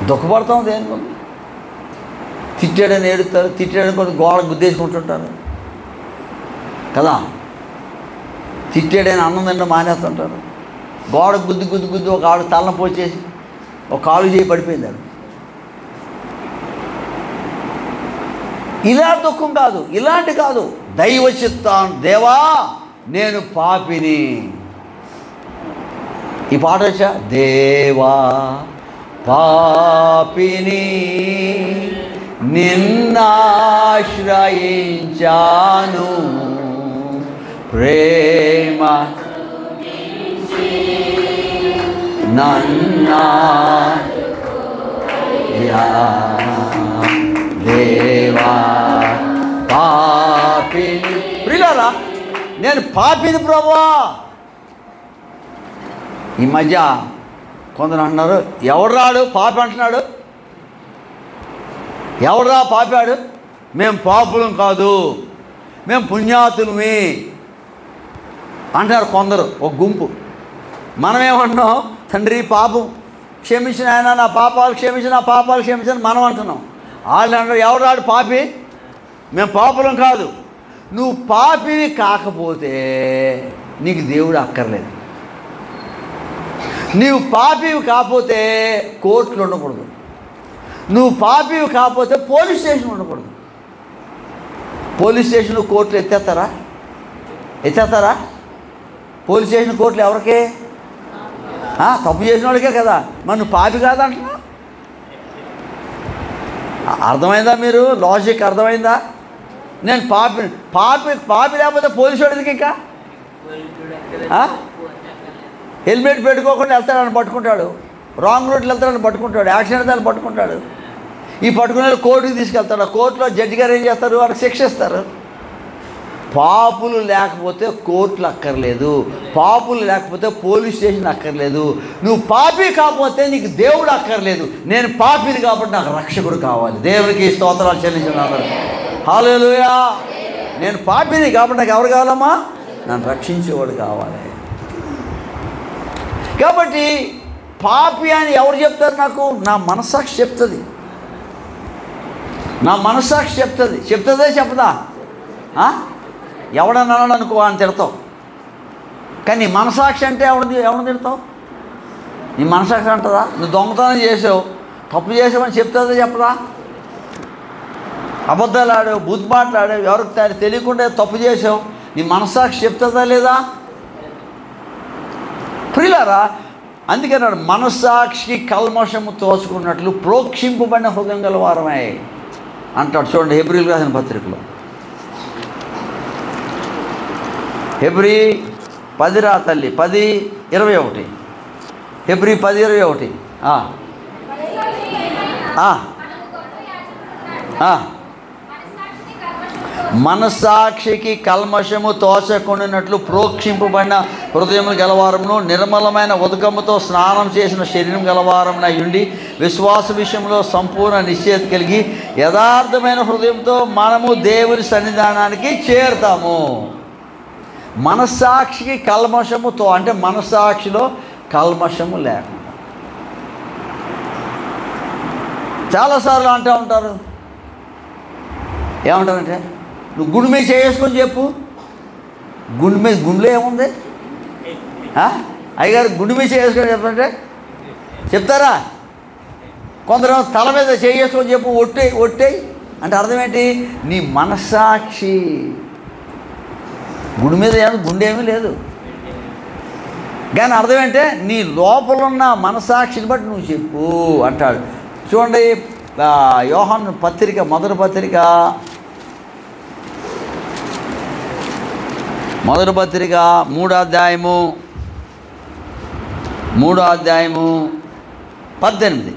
S1: దుఃఖపడతాం దేనికొంది, తిట్టాడని ఏడుస్తారు, తిట్టాడని కొన్ని గోడ గుద్దేసుకుంటుంటారు కదా, తిట్టాడని అన్నం తింటే మానేస్తుంటారు, గోడ గుద్ది ఒక ఆవిడ తలన పోచేసి ఒక కాలు చేయి పడిపోయింది. ఇలా దుఃఖం కాదు, ఇలాంటి కాదు. దైవ చిత్తం, దేవా నేను పాపిని. ఈ పాట వచ్చా, దేవా పాపిని నిన్నాశ్రయించాను, ప్రేమ నన్నా దేవా పాపిని. ప్రియులారా, నేను పాపిని ప్రభువా. ఈ మధ్య కొందరు అంటున్నారు, ఎవడ్రాడు పాపి అంటున్నాడు, ఎవడ్రా పాపాడు, మేము పాపులం కాదు, మేము పుణ్యాతులమి అంటారు కొందరు, ఒక గుంపు. మనమేమంటున్నాం, తండ్రి పాపం క్షమించిన ఆయన, నా పాపాలు క్షమించిన మనం అంటున్నాం. వాళ్ళు అంటారు, ఎవడాడు పాపి, మేము పాపులం కాదు. నువ్వు పాపివి కాకపోతే నీకు దేవుడు అక్కర్లేదు. నీవు పాపివి కాకపోతే కోర్టులు ఉండకూడదు, నువ్వు పాపివి కాకపోతే పోలీస్ స్టేషన్ ఉండకూడదు. పోలీస్ స్టేషన్ కోర్టులు ఎత్తేస్తారా? పోలీస్ స్టేషన్ కోర్టులు ఎవరికే? తప్పు చేసిన వాళ్ళకే కదా. మరి నువ్వు పాపి కాదంటున్నా, అర్థమైందా? మీరు లాజిక్ అర్థమైందా? నేను పాపి పాపి పాపి లేకపోతే పోలీసు వాడికి ఇంకా హెల్మెట్ పెట్టుకోకుండా వెళ్తాడని పట్టుకుంటాడు, రాంగ్ రూట్లో వెళ్తాడని పట్టుకుంటాడు, యాక్సిడెంట్ అయితే పట్టుకుంటాడు. ఈ పట్టుకునే కోర్టుకి తీసుకెళ్తాడు. కోర్టులో జడ్జి గారు ఏం చేస్తారు? వాళ్ళకి శిక్ష ఇస్తారు. పాపులు లేకపోతే కోర్టులు అక్కర్లేదు, పాపులు లేకపోతే పోలీస్ స్టేషన్ అక్కర్లేదు. నువ్వు పాపి కాకపోతే నీకు దేవుడు అక్కర్లేదు. నేను పాపిని కాబట్టి నాకు రక్షకుడు కావాలి. దేవునికి స్తోత్రాలు చెల్లించున్నాను. హల్లెలూయా. నేను పాపిని కాబట్టి నాకు ఎవరు కావాలమ్మా? నన్ను రక్షించేవాడు కావాలి. కాబట్టి పాపి అని ఎవరు చెప్తారు నాకు? నా మనస్సాక్షి చెప్తుంది. నా మనస్సాక్షి చెప్తుంది. చెప్తుందే చెప్పదా? ఎవడన్నా అనుకో అని తిడతావు, కానీ నీ మనసాక్షి అంటే ఎవరిని తిడతావు? నీ మనసాక్షి అంటుందా? నువ్వు దొంగతనం చేసావు, తప్పు చేసావని చెప్తుందా చెప్పదా? అబద్ధాలు ఆడావు, బుద్ధి మాట్లాడావు, ఎవరికి తెలియకుండా తప్పు చేసావు, నీ మనసాక్షి చెప్తుందా లేదా? ప్రియులారా, అందుకన్నాడు మనస్సాక్షి కల్మషము తోచుకున్నట్లు ప్రోక్షింపబడిన హృదయం గల వారమే అంటాడు. చూడండి హెబ్రీయులకు రాసిన పత్రికలో, హెబ్రీ 10 రా తల్లి 10:21, హెబ్రీ 10:21. మనస్సాక్షికి కల్మషము తోచకుండానట్లు ప్రోక్షింపబడిన హృదయములు గలవారమును నిర్మలమైన ఉదకముతో స్నానం చేసిన శరీరం గలవారమున ఉండి విశ్వాస విషయంలో సంపూర్ణ నిశ్చయత కలిగి యథార్థమైన హృదయంతో మనము దేవుని సన్నిధానానికి చేరుతాము. మనస్సాక్షికి కల్మషముతో అంటే మనస్సాక్షిలో కల్మషము లేకుండా. చాలాసార్లు అంటూ ఉంటారు, ఏమంటారంటే నువ్వు గుండె మీద చేసుకొని చెప్పు. గుండెలో ఏముంది? అయ్యగారు గుండె మీద చేసుకొని చెప్పంటే చెప్తారా? కొందరు తల మీద చేసుకొని చెప్పు, ఒట్టేయి అంటే అర్థం ఏంటి? నీ మనస్సాక్షి. గుండె మీద గుండె ఏమీ లేదు, కానీ అర్థం ఏంటంటే నీ లోపల ఉన్న మనస్సాక్షిని బట్టి నువ్వు చెప్పు అంటాడు. చూడండి యోహాను పత్రిక మొదటి పత్రిక 3వ అధ్యాయము 18.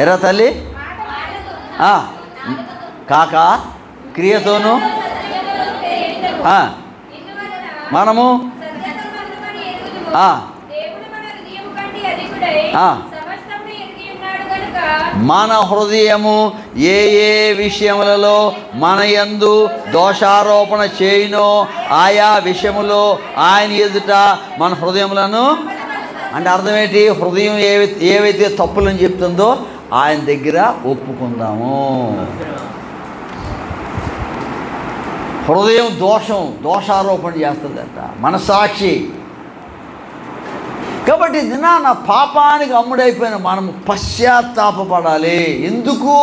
S1: ఎరా తల్లి కాక క్రియతోను మనము మన హృదయము ఏ ఏ విషయములలో మన యందు దోషారోపణ చేయునో ఆయా విషయములో ఆయన ఎదుట మన హృదయములను అంటే అర్థం ఏంటి? హృదయం ఏవైతే తప్పులని చెప్తుందో ఆయన దగ్గర ఒప్పుకుందాము. హృదయం దోషారోపణ చేస్తుందంట మనస్సాక్షి. కాబట్టి దినాన పాపానికి అమ్ముడైపోయిన మనము పశ్చాత్తాపపడాలి. ఎందుకు?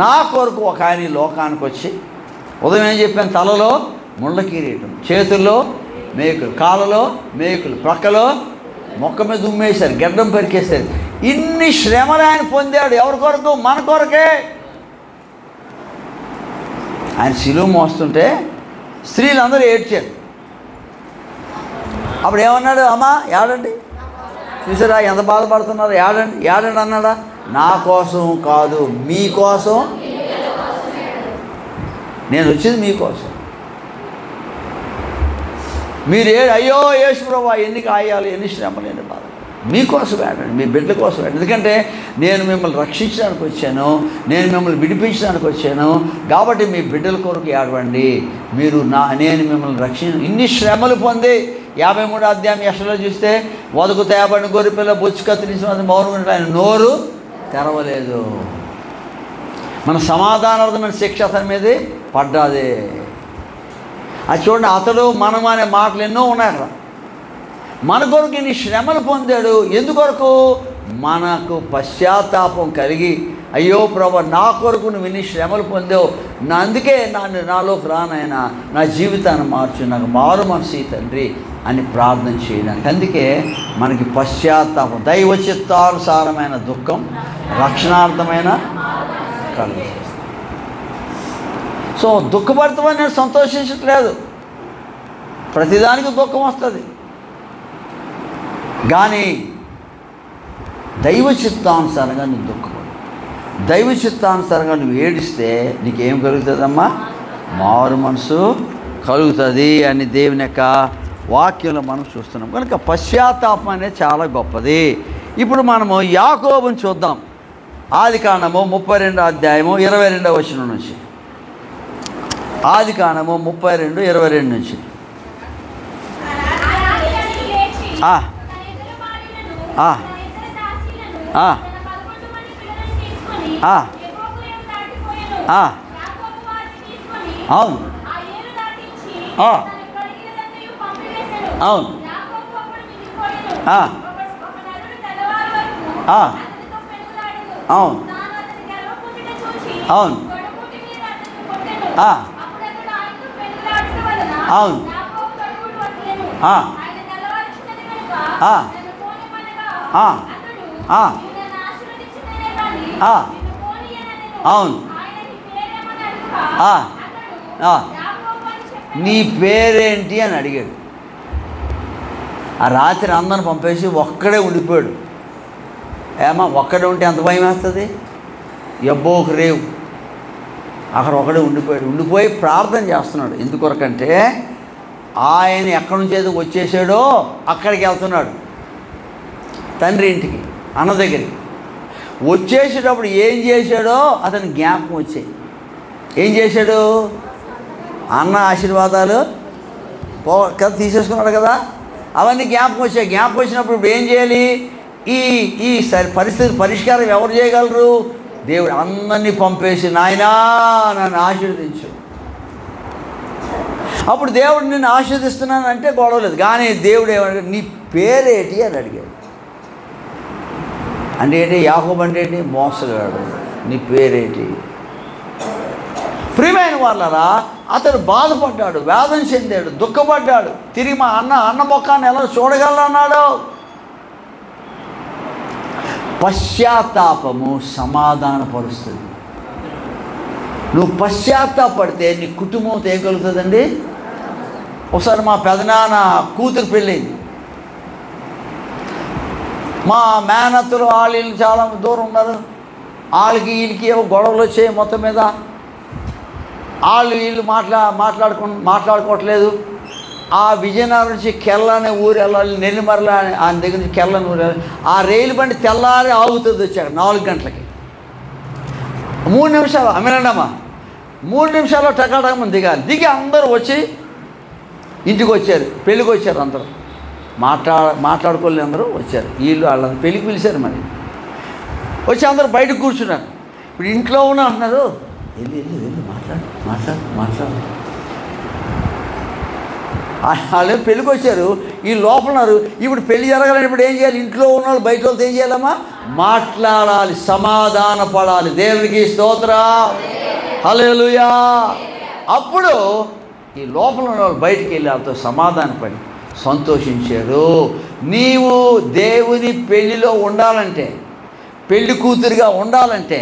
S1: నా కొరకు ఒక ఆయన లోకానికి వచ్చి ఉదయం ఏం చెప్పాను? తలలో ముళ్ళ కిరీటం, చేతుల్లో మేకులు, కాళ్ళలో మేకులు, ప్రక్కలో మొక్క మీద ఉమ్మేశారు, గడ్డం పెరికేశారు. ఇన్ని శ్రమలు ఆయన పొందాడు. ఎవరి కొరకు? మన కొరకే. ఆయన శిలువ మోస్తుంటే స్త్రీలందరూ ఏడ్చారు. అప్పుడు ఏమన్నాడు? అమ్మా ఏడండి, చూసారా ఎంత బాధపడుతున్నారు, ఏడండి అన్నాడా? నా కోసం కాదు, మీకోసం నేను వచ్చింది, మీకోసం. మీరు అయ్యో యేసు ప్రభువా ఎన్ని గాయాలు, ఎన్ని శ్రమలు, ఎన్ని బాధ, మీకోసం ఏడండి, మీ బిడ్డల కోసం ఏడండి. ఎందుకంటే నేను మిమ్మల్ని రక్షించడానికి వచ్చాను, నేను మిమ్మల్ని విడిపించడానికి వచ్చాను. కాబట్టి మీ బిడ్డల కొరకు ఏడవండి. నేను మిమ్మల్ని ఇన్ని శ్రమలు పొంది 53వ అధ్యాయం యెషయాలో చూస్తే వదకు తేబడిన గొర్రెపిల్ల బొచ్చు కత్తిరించిన మౌనంగా ఆయన నోరు తెరవలేదు. మన సమాధానార్థమైన శిక్ష అతని మీద పడ్డాది. అది చూడండి, అతడు మనం అనే మాటలు ఎన్నో ఉన్నాయి అక్కడ. మన కొరకు ఇన్ని శ్రమలు పొందాడు. ఎందుకొరకు? మనకు పశ్చాత్తాపం కలిగి అయ్యో ప్రభు, నా కొరకు నువ్వు ఇన్ని శ్రమలు పొందావు, అందుకే నాలోకి రానైనా నా జీవితాన్ని మార్చు, నాకు మారు మనసు తండ్రి అని ప్రార్థన చేయడానికి. అందుకే మనకి పశ్చాత్తాపం, దైవ చిత్తానుసారమైన దుఃఖం రక్షణార్థమైన కలుగు. సో దుఃఖపడతామని నేను సంతోషించట్లేదు, ప్రతిదానికి దుఃఖం వస్తుంది. కానీ దైవ చిత్తానుసారంగా నువ్వు దుఃఖపడు, దైవ చిత్తానుసారంగా నువ్వు ఏడిస్తే నీకేం కలుగుతుందమ్మా? మారు మనసు కలుగుతుంది అని దేవుని యొక్క వాక్యంలో మనం చూస్తున్నాం. కనుక పశ్చాత్తాపం అనేది చాలా గొప్పది. ఇప్పుడు మనము యాకోబుని చూద్దాం. ఆదికాండము 32వ అధ్యాయము 22వ వచనం నుంచి. ఆదికాండము 32:22 నుంచి. అవును అవును అవును అవును అవును అవును. నీ పేరేంటి అని అడిగాడు. ఆ రాత్రి అందరిని పంపేసి ఒక్కడే ఉండిపోయాడు. ఏమా ఒక్కడే ఉంటే ఎంత భయం వేస్తుంది? ఎబ్బోకు రేవు అక్కడ ఒకడే ఉండిపోయాడు. ఉండిపోయి ప్రార్థన చేస్తున్నాడు. ఎందుకొరకంటే ఆయన ఎక్కడి నుంచి ఏదో వచ్చేసాడో అక్కడికి వెళ్తున్నాడు, తండ్రి ఇంటికి, అన్న దగ్గరికి. వచ్చేసేటప్పుడు ఏం చేశాడో అతని జ్ఞాపకం వచ్చాయి. ఏం చేశాడు? అన్న ఆశీర్వాదాలు కదా తీసేసుకున్నాడు కదా, అవన్నీ జ్ఞాపకం వచ్చాయి. జ్ఞాపకం వచ్చినప్పుడు ఇప్పుడు ఏం చేయాలి? ఈ పరిస్థితి పరిష్కారం ఎవరు చేయగలరు? దేవుడు అందరినీ పంపేసి, నాయనా నన్ను ఆశీర్వదించు. అప్పుడు దేవుడు నిన్ను ఆశీర్వదిస్తున్నానంటే గొడవలేదు. కానీ దేవుడు ఏమన్నాడు? నీ పేరేటి అని అడిగాడు. అంటే ఏంటి? యాకోబు అంటే ఏంటి? మోసగాడు. నీ పేరేటి? ప్రియమైన వాళ్ళరా, అతడు బాధపడ్డాడు, వేదన చెందాడు, దుఃఖపడ్డాడు. తిరిగి మా అన్న ముఖాన్ని ఎలా చూడగలన్నాడు? పశ్చాత్తాపము సమాధానపరుస్తుంది. నువ్వు పశ్చాత్తాపడితే నీ కుటుంబంతో ఏం కలుగుతుందండి? ఒకసారి మా పెదనాన్న కూతురు పెళ్ళింది. మా మేనత్తలు వాళ్ళు చాలా దూరం ఉన్నారు. వాళ్ళకి వీళ్ళకి ఏవో గొడవలు వచ్చాయి. మొత్తం మీద వాళ్ళు వీళ్ళు మాట్లాడుకోవట్లేదు. ఆ విజయనగరం నుంచి కెల్ల అనే ఊరు వెళ్ళాలి, నెల్లిమర్ల ఆయన దగ్గర నుంచి కెల్లని ఊరు వెళ్ళాలి. ఆ రైలు బండి తెల్లారి ఆగుతుంది. వచ్చాక 4 గంటలకి 3 నిమిషాలు అమ్మినండమ్మా 3 నిమిషాల్లో టకాటకమని దిగి అందరూ వచ్చి ఇంటికి వచ్చారు. పెళ్ళికి వచ్చారు. అందరూ మాట్లాడుకోలేదు. అందరూ వచ్చారు. వీళ్ళు వాళ్ళని పెళ్ళికి పిలిచారు. మరి వచ్చి అందరూ బయటకు కూర్చున్నారు. ఇప్పుడు ఇంట్లో ఉన్నా అన్నారు, వెళ్ళి మాట్లాడు. వాళ్ళు పెళ్ళికి వచ్చారు, ఈ లోపల ఉన్నారు. ఇప్పుడు పెళ్ళి జరగాలని ఇప్పుడు ఏం చేయాలి? ఇంట్లో ఉన్న వాళ్ళు బయట వాళ్ళతో ఏం చేయాలమ్మా? మాట్లాడాలి, సమాధాన పడాలి. దేవునికి స్తోత్రం, హల్లెలూయా. అప్పుడు ఈ లోపల ఉన్న వాళ్ళు బయటికి వెళ్ళి వాళ్ళతో సమాధానపడి సంతోషించాడు. నీవు దేవుని పెళ్ళిలో ఉండాలంటే, పెళ్లి కూతురుగా ఉండాలంటే,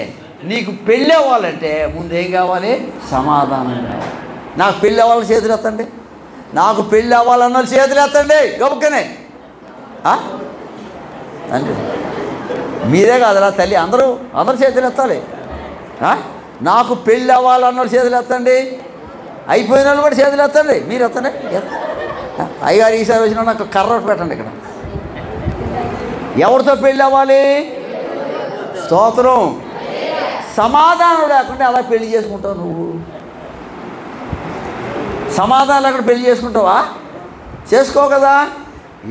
S1: నీకు పెళ్ళి అవ్వాలంటే ముందు ఏం కావాలి? సమాధానం కావాలి. నాకు పెళ్ళి అవ్వాలని చేతులు ఎత్తండి. నాకు పెళ్ళి అవ్వాలన్న చేతులు ఎత్తండి గొప్పనే. అంటే మీరే కాదురా తల్లి, అందరూ చేతులు ఎత్తాలి. నాకు పెళ్ళి అవ్వాలన్న చేతులు ఎత్తండి. అయిపోయిన వాళ్ళు కూడా చేతులు ఎత్తండి. మీరు ఎత్తండి. అయ్యగారు ఈసారి వచ్చిన నాకు కర్ర పెట్టండి. ఇక్కడ ఎవరితో పెళ్ళి అవ్వాలి? స్తోత్రం. సమాధానం లేకుండా అలా పెళ్లి చేసుకుంటావు నువ్వు? సమాధానం లేకుండా పెళ్లి చేసుకుంటావా? చేసుకో కదా.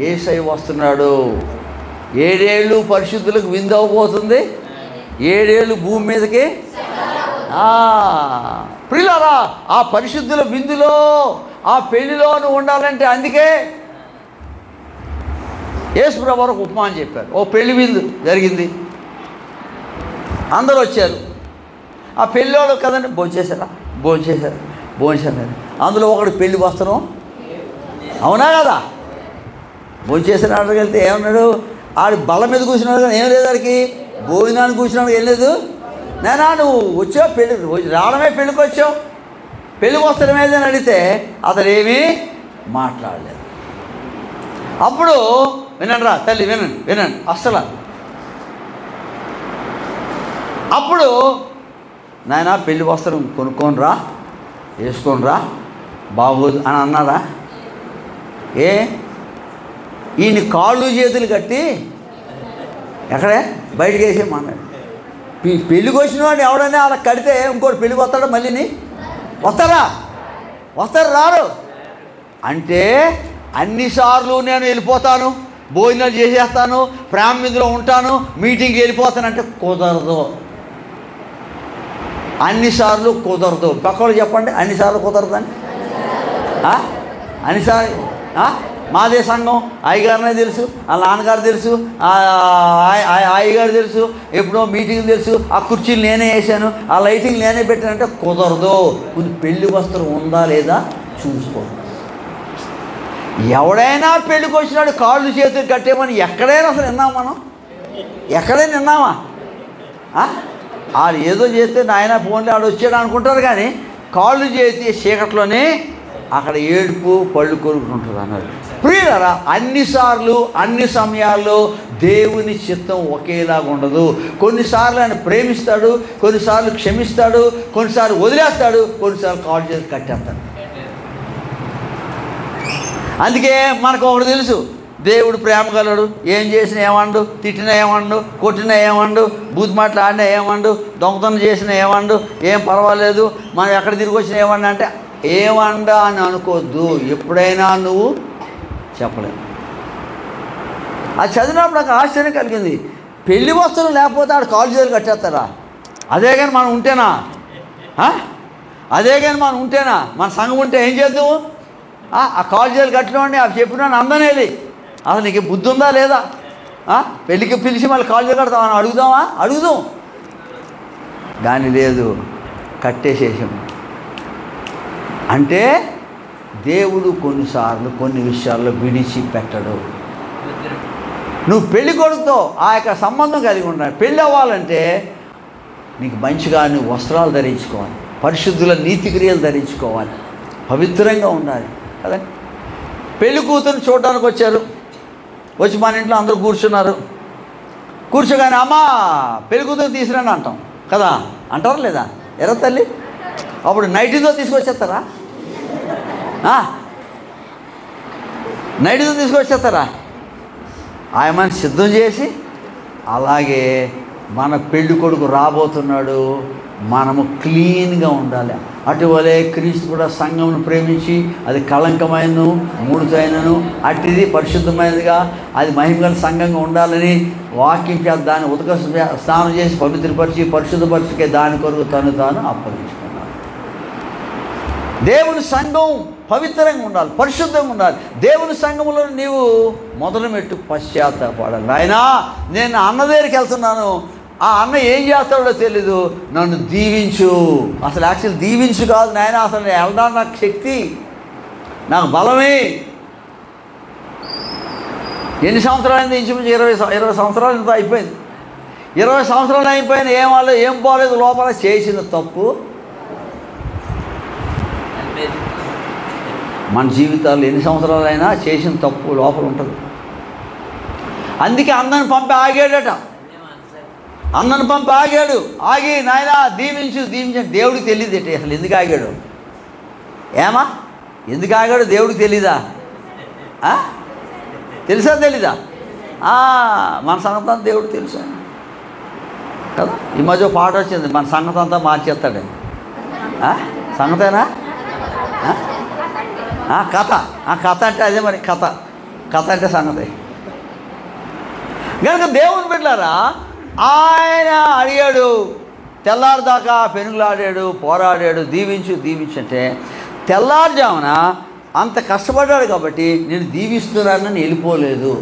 S1: యేసయ్య వస్తున్నాడు. 7 ఏళ్ళు పరిశుద్ధులకు విందు అవ్వబోతుంది. 7 ఏళ్ళు భూమి మీదకి. ప్రియులారా, ఆ పరిశుద్ధుల విందులో, ఆ పెళ్లిలో నువ్వు ఉండాలంటే అందుకే యేసు ప్రభువు ఒక ఉపమానం చెప్పారు. ఓ పెళ్లి విందు జరిగింది. అందరూ వచ్చారు. ఆ పెళ్ళివాడు కదండి, భోంచేశారు. అందులో ఒకడు పెళ్లి వస్త్రం, అవునా కదా, భోంచేశారు. ఆర్డర్కి వెళ్తే ఏమన్నాడు, ఆడు బల్ల మీద కూర్చున్నాడు కానీ ఏం లేదు, ఆడికి భోజనానికి కూర్చున్నాడు, ఏం లేదు. నేనా నువ్వు వచ్చావు పెళ్ళి రావడమే, పెళ్ళికి వచ్చావు, పెళ్ళికి వస్త్రం ఏదని అడిగితే అతడు ఏమీ మాట్లాడలేదు. అప్పుడు వినండి రా తల్లి, వినండి అస్సలు. అప్పుడు నాయన పెళ్లి వస్త్రం కొనుక్కొని రా, వేసుకొని రా, బాగోదు అని అన్నాడా? ఈయన కాళ్ళు చేతులు కట్టి ఎక్కడే బయటకు వేసేయమన్నాడు. పెళ్ళికి వచ్చిన వాడు ఎవడైనా అలా కడితే ఇంకోటి పెళ్ళికి వస్తాడా? మళ్ళీని వస్తారు రారు అంటే అన్నిసార్లు నేను వెళ్ళిపోతాను, భోజనాలు చేసేస్తాను, ప్రేమ మీదలో ఉంటాను, మీటింగ్కి వెళ్ళిపోతానంటే కుదరదు. అన్నిసార్లు కుదరదు. పక్కవాళ్ళు చెప్పండి, అన్నిసార్లు కుదరదని. అన్నిసార్లు మాదే సంఘం, అయ్యగారినే తెలుసు, వాళ్ళ నాన్నగారు తెలుసు, అయ్యగారు తెలుసు, ఎప్పుడో మీటింగ్ తెలుసు, ఆ కుర్చీలు నేనే వేసాను, ఆ లైటింగ్ నేనే పెట్టానంటే కుదరదు. కొంచెం పెళ్లి వస్త్రం ఉందా లేదా చూసుకో. ఎవడైనా పెళ్ళికి వచ్చినాడు కాళ్ళు చేతులు కట్టేమని ఎక్కడైనా అసలు విన్నాం మనం? ఎక్కడైనా విన్నామా? ఆడు ఏదో చేస్తే నాయన ఫోన్లో ఆడు వచ్చాడు అనుకుంటారు, కానీ కాళ్ళు చేతి చీకట్లోనే అక్కడ ఏడుపు పళ్ళు కొరుకుంటుంది అన్నాడు. ప్రియులారా, అన్నిసార్లు అన్ని సమయాల్లో దేవుని చిత్తం ఒకేలాగా ఉండదు. కొన్నిసార్లు ఆయన ప్రేమిస్తాడు, కొన్నిసార్లు క్షమిస్తాడు, కొన్నిసార్లు వదిలేస్తాడు, కొన్నిసార్లు కాళ్ళు చేసి కట్టేస్తాడు. అందుకే మనకు ఒకటి తెలుసు, దేవుడు ప్రేమ గలడు, ఏం చేసినా ఏమండు, తిట్టినా ఏమండు, కొట్టినా ఏమండు, బూత్ మాటలు ఆడినా ఏమండు, దొంగతనం చేసినా ఏమండు, ఏం పర్వాలేదు, మనం ఎక్కడ తిరిగి వచ్చినా ఏమన్నా అంటే ఏమండా అని అనుకోవద్దు. ఎప్పుడైనా నువ్వు చెప్పలేదు. అది చదివినప్పుడు నాకు ఆశ్చర్యం కలిగింది. పెళ్లి వస్తువులు లేకపోతే ఆడు కాలు చేతులు కట్టేస్తారా? అదే కానీ మనం ఉంటేనా? మన సంఘం ఉంటే ఏం చేద్దాము? ఆ కాలు చేతులు కట్టడం అవి చెప్పినాను అందనేది. అసలు నీకు బుద్ధి ఉందా లేదా? పెళ్ళికి పిలిచి మళ్ళీ కాలు చేతులు కడతామని అడుగుదాం కానీ లేదు, కట్టేసేసాము. అంటే దేవుడు కొన్నిసార్లు కొన్ని విషయాల్లో విడిచిపెట్టడు. నువ్వు పెళ్లి కొడుకుతో ఆ యొక్క సంబంధం కలిగి ఉండాలి. పెళ్ళి అవ్వాలంటే నీకు మంచిగా నువ్వు వస్త్రాలు ధరించుకోవాలి, పరిశుద్ధుల నీతి క్రియలు ధరించుకోవాలి, పవిత్రంగా ఉండాలి కదండి. పెళ్లి కూతురు చూడడానికి వచ్చారు, వచ్చి మన ఇంట్లో అందరూ కూర్చోగానే అమ్మా పెళ్లి కూతురు తీసుకురండి అంటాం కదా, అంటారా లేదా? ఎర్ర తల్లి అప్పుడు నైటీతో తీసుకొచ్చేస్తారా? నైటీతో తీసుకొచ్చేస్తారా? ఆయమని సిద్ధం చేసి, అలాగే మన పెళ్లి కొడుకు రాబోతున్నాడు, మనము క్లీన్గా ఉండాలి. అటువలే క్రీస్తు కూడా సంఘమును ప్రేమించి అది కళంకమైనను ముడుతైనను అట్టిది పరిశుద్ధమైనదిగా అది మహిమగల సంఘంగా ఉండాలని వాక్యం చేత దాన్ని ఉతక స్నానం చేసి పవిత్రపరిచి పరిశుద్ధపరిచికే దాని కొరకు తాను అప్పగించుకున్నాడు. దేవుని సంఘం పవిత్రంగా ఉండాలి, పరిశుద్ధంగా ఉండాలి. దేవుని సంఘంలో నీవు మొదలు మెట్టు పశ్చాత్తాపడాలి. నాయనా నేను అన్న దగ్గరికి వెళ్తున్నాను, ఆ అన్న ఏం చేస్తాడో తెలీదు, నన్ను దీవించు. అసలు యాక్చువల్ దీవించు కాదు నాయన, అసలు నేను వెళ్ళడానికి నాకు శక్తి, నాకు బలమే. ఎన్ని సంవత్సరాలు అయింది? ఇంచుమించు 20 సంవత్సరాలు ఇంత అయిపోయింది. 20 సంవత్సరాలు అయిపోయిన ఏం పోలేదు, లోపల చేసిన తప్పు. మన జీవితాల్లో ఎన్ని సంవత్సరాలైనా చేసిన తప్పు లోపల ఉంటుంది. అందుకే అందరిని పంపి ఆగాడట. అందరిని పంపి ఆగి నాయన దీవించు దేవుడికి తెలియదు ఏంటి అసలు ఎందుకు ఆగాడు? ఎందుకు ఆగాడు దేవుడికి తెలీదా? తెలుసా తెలీదా? మన సంగతంతా దేవుడికి తెలుసా కదా. ఈ మధ్య పాట వచ్చింది, మన సంగతంతా మార్చేస్తాడు. సంగతేనా? కథ అంటే అదే మరి, కథ అంటే సంగతి. కనుక దేవుని బిడ్డలారా, ఆయన అడిగాడు, తెల్లారిదాకా పెనుగులాడాడు, పోరాడాడు, దీవించు అంటే తెల్లారుజామున అంత కష్టపడ్డాడు కాబట్టి నేను దీవిస్తున్నానని వెళ్ళిపోలేదు.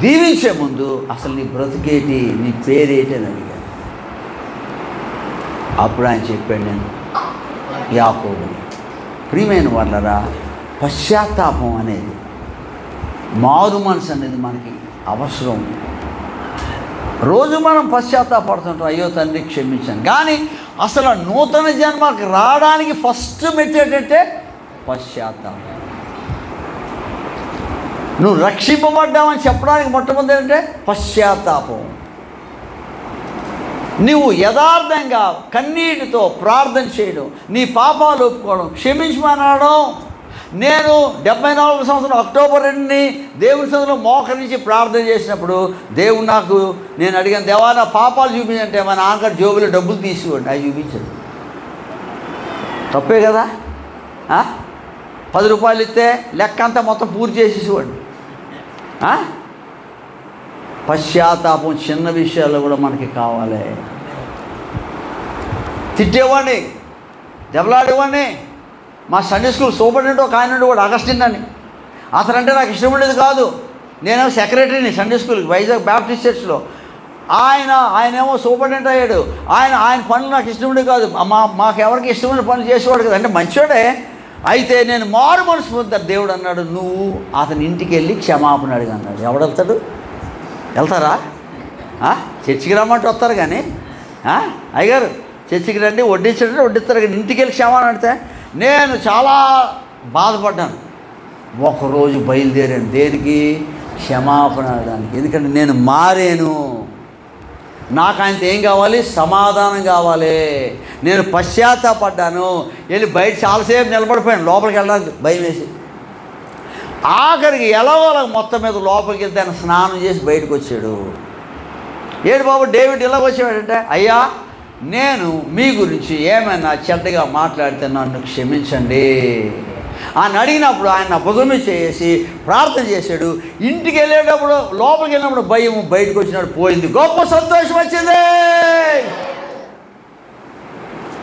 S1: దీవించే ముందు అసలు నీ బ్రతికేటి, నీ పేరేటి అని అడిగాడు. అప్పుడు ఆయన చెప్పాడు, నేను యాకోబుని. ప్రియమైన వాళ్ళరా, పశ్చాత్తాపం అనేది, మారు మనసు అనేది మనకి అవసరం. రోజు మనం పశ్చాత్తాపడుతుంటాం, అయ్యో తండ్రి క్షమించాను. కానీ అసలు నూతన జన్మకు రావడానికి ఫస్ట్ మెట్టు ఏంటంటే పశ్చాత్తాపం. నువ్వు రక్షింపబడ్డావని చెప్పడానికి మొట్టమొదటి ఏంటంటే పశ్చాత్తాపం. నువ్వు యథార్థంగా కన్నీటితో ప్రార్థన చేయడం, నీ పాపాలు ఒప్పుకోవడం, క్షమించమనడం. నేను 74 సంవత్సరం అక్టోబర్ 2 దేవుని సన్నిధిలో మోకరించి ప్రార్థన చేసినప్పుడు దేవుడు నాకు, నేను అడిగాను, దేవా నా పాపాలు చూపించంటే మా నాన్నగారు జోబులో డబ్బులు తీసుకోండి. అవి చూపించాడు. తప్పే కదా? 10 రూపాయలు ఇస్తే లెక్క అంతా మొత్తం పూర్తి చేసేసేవాడు. పశ్చాత్తాపం చిన్న విషయాల్లో కూడా మనకి కావాలి. తిట్టేవాడిని, దెబ్బలాడేవాడిని. మా సండే స్కూల్ సూపరింటెండెంట్ ఒక ఆయన నుండి కూడా అగస్టిన్ అని, అతనంటే నాకు ఇష్టం ఉండేది కాదు. నేనేమో సెక్రటరీని సండే స్కూల్కి వైజాగ్ బ్యాప్టిస్ట్ చర్చ్లో. ఆయనేమో సూపరింటెండెంట్ అయ్యాడు. ఆయన పనులు నాకు ఇష్టం ఉండేది కాదు. మాకెవరికి ఇష్టమైన పనులు చేసేవాడు కదా, అంటే మంచివాడే. అయితే నేను మారు మనసు పొందాను. దేవుడు అన్నాడు, నువ్వు అతని ఇంటికి వెళ్ళి క్షమాపణ అడిగి అన్నాడు. ఎవడు వెళ్తాడు? వెళ్తారా? చర్చికి రమ్మంటే వస్తారు కానీ, అయ్యగారు చర్చికి రండి వడ్డించండి వడ్డిస్తారు కానీ ఇంటికి వెళ్ళి క్షమాపణ అడితే నేను చాలా బాధపడ్డాను. ఒకరోజు బయలుదేరాను. దేనికి? క్షమాపణ అడగడానికి. ఎందుకంటే నేను మారాను. నాకు ఆయనతో ఏం కావాలి? సమాధానం కావాలి. నేను పశ్చాత్తాపడ్డాను. వెళ్ళి బయట చాలాసేపు నిలబడిపోయాను, లోపలికి వెళ్ళడానికి భయం వేసి. ఆఖరికి ఎలాగోలా మొత్తం మీద లోపలికి వెళ్తే ఆయన స్నానం చేసి బయటకు వచ్చాడు. ఏడు బాబు డేవిడ్ ఇలాగ వచ్చాడంటే, అయ్యా నేను మీ గురించి ఏమైనా చెడ్డగా మాట్లాడితే నన్ను క్షమించండి అని అడిగినప్పుడు ఆయన భుజమే చేసి ప్రార్థన చేశాడు. ఇంటికి వెళ్ళేటప్పుడు లోపలికి వెళ్ళినప్పుడు భయం, బయటకు వచ్చినప్పుడు పోయింది. గొప్ప సంతోషం వచ్చింది.